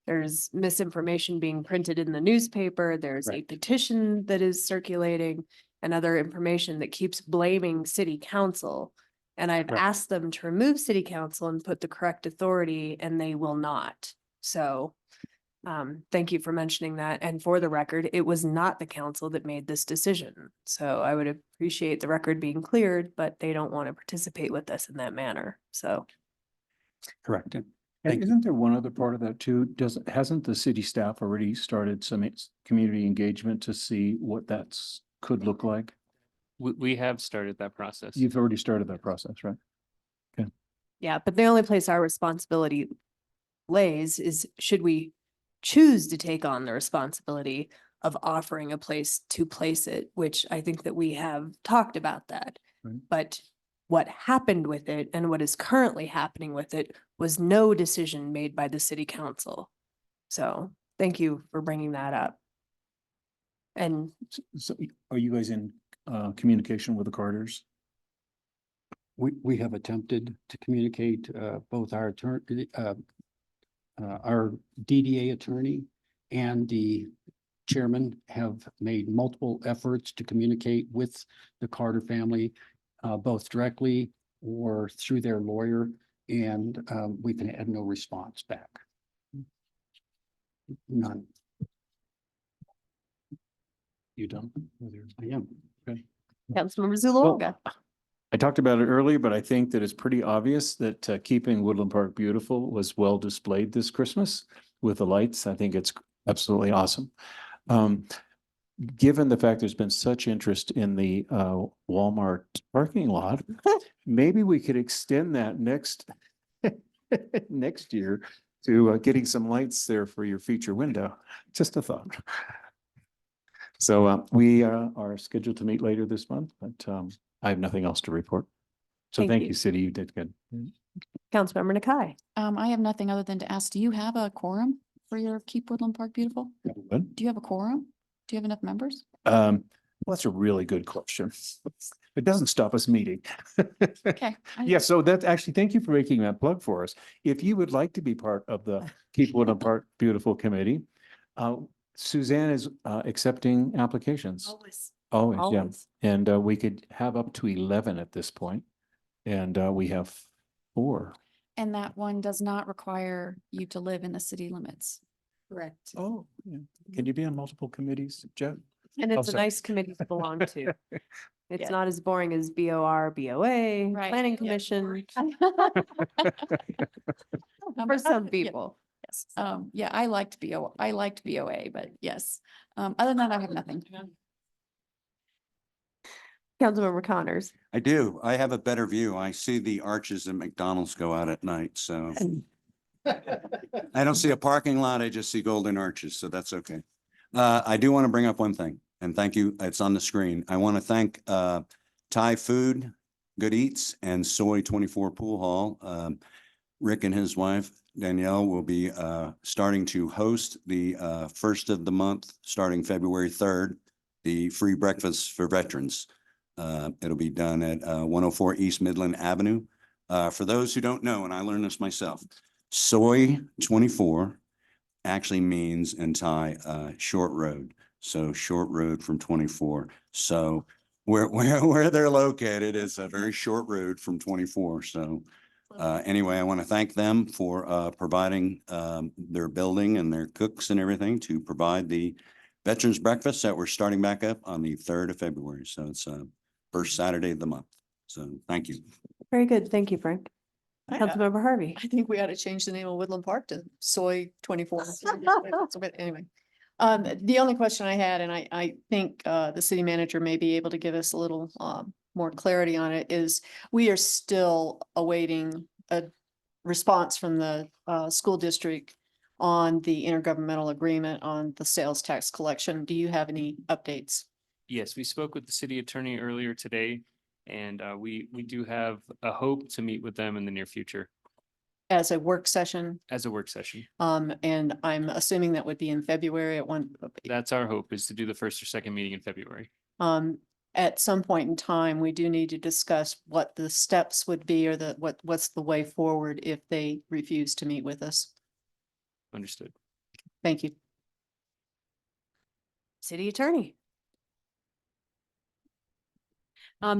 there's misinformation being printed in the newspaper. There's a petition that is circulating, and other information that keeps blaming city council. And I've Right. asked them to remove city council and put the correct authority, and they will not. So thank you for mentioning that. And for the record, it was not the council that made this decision. So I would appreciate the record being cleared, but they don't want to participate with us in that manner. So Correct. And Thank you. isn't there one other part of that too? Hasn't the city staff already started some community engagement to see what that's could look like? We have started that process. You've already started that process, right? yeah, but the only place our responsibility lays is should we choose to take on the responsibility of offering a place to place it, which I think that we have talked about that. Right. But what happened with it and what is currently happening with it was no decision made by the city council. So thank you for bringing that up. And So are you guys in communication with the Carters? We have attempted to communicate, both our attorney, our DDA attorney and the chairman have made multiple efforts to communicate with the Carter family, both directly or through their lawyer, and we've had no response back. None. You done? I am. Okay. Councilmember Zulaga. I talked about it earlier, but I think that it's pretty obvious that keeping Woodland Park beautiful was well displayed this Christmas with the lights. I think it's absolutely awesome. Given the fact there's been such interest in the Walmart parking lot, maybe we could extend that next next year to getting some lights there for your feature window. Just a thought. So we are scheduled to meet later this month, but I have nothing else to report. So Thank thank you. you, City. You did good. Councilmember Nakai. I have nothing other than to ask, do you have a quorum for your Keep Woodland Park Beautiful? What? Do you have a quorum? Do you have enough members? Well, that's a really good question. It doesn't stop us meeting. Okay. Yeah, so that's actually, thank you for making that plug for us. If you would like to be part of the Keep Woodland Park Beautiful Committee, Suzanne is accepting applications. Always, yeah. Always. And we could have up to 11 at this point, and we have 4. And that one does not require you to live in the city limits. Correct. Oh, yeah. Can you be on multiple committees, Jeff? And it's a sorry. nice committee to belong to. It's Yeah. not as boring as BOR, BOA, Right, Planning yeah. Commission, For for some people. Yes, yeah, I liked BOA, but yes, other than that, I have nothing. Councilmember Connors. I do. I have a better view. I see the arches at McDonald's go out at night, so. I don't see a parking lot. I just see golden arches, so that's okay. I do want to bring up one thing, and thank you. It's on the screen. I want to thank Thai Food, Good Eats, and Soy 24 Pool Hall. Rick and his wife, Danielle, will be starting to host the first of the month, starting February 3rd, the free breakfast for veterans. It'll be done at 104 East Midland Avenue. For those who don't know, and I learned this myself, Soy 24 actually means in Thai short road. So short road from 24. So where they're located is a very short road from 24. So anyway, I want to thank them for providing their building and their cooks and everything to provide the Veterans Breakfast that we're starting back up on the 3rd of February. So it's first Saturday of the month. So thank you. Very good. Thank you, Frank. Councilmember Harvey. I think we ought to change the name of Woodland Park to Soy 24. But anyway, the only question I had, and I think the city manager may be able to give us a little more clarity on it, is we are still awaiting a response from the school district on the intergovernmental agreement on the sales tax collection. Do you have any updates? Yes, we spoke with the city attorney earlier today, and we do have a hope to meet with them in the near future As a work session, as a work session. and I'm assuming that would be in February at one. That's our hope, is to do the first or second meeting in February. At some point in time, we do need to discuss what the steps would be or what's the way forward if they refuse to meet with us. Understood. Thank you. City Attorney.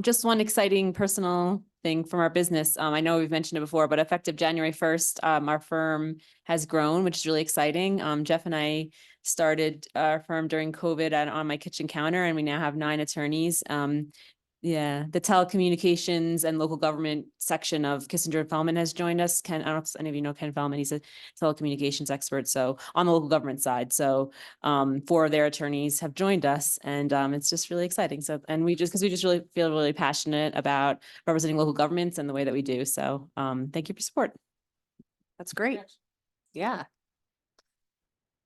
Just one exciting personal thing from our business. I know we've mentioned it before, but effective January 1st, our firm has grown, which is really exciting. Jeff and I started our firm during COVID on my kitchen counter, and we now have 9 attorneys. Yeah, the telecommunications and local government section of Kissinger and Fellman has joined us. Ken, I don't know if any of you know Ken Fellman, he's a telecommunications expert, so on the local government side. So 4 of their attorneys have joined us, and it's just really exciting. So, and we just really feel really passionate about representing local governments and the way that we do. So thank you for support. That's great. Yeah.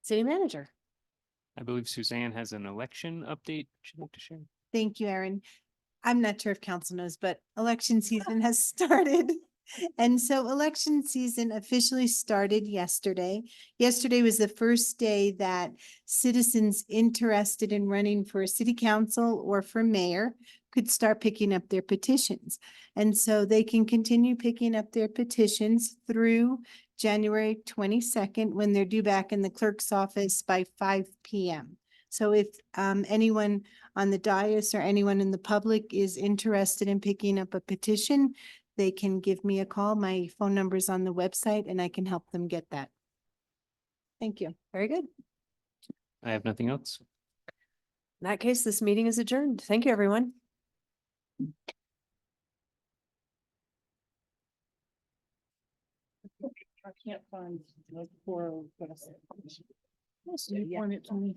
City manager. I believe Suzanne has an election update she'd like to share. Thank you, Erin. I'm not sure if council knows, but election season has started. And so election season officially started yesterday. Yesterday was the first day that citizens interested in running for city council or for mayor could start picking up their petitions. And so they can continue picking up their petitions through January 22nd, when they're due back in the clerk's office by 5 p.m. So if anyone on the dais or anyone in the public is interested in picking up a petition, they can give me a call. My phone number is on the website and I can help them get that. Thank you. Very good. I have nothing else. In that case, this meeting is adjourned. Thank you, everyone. I can't find like for. Yes, you want it to me.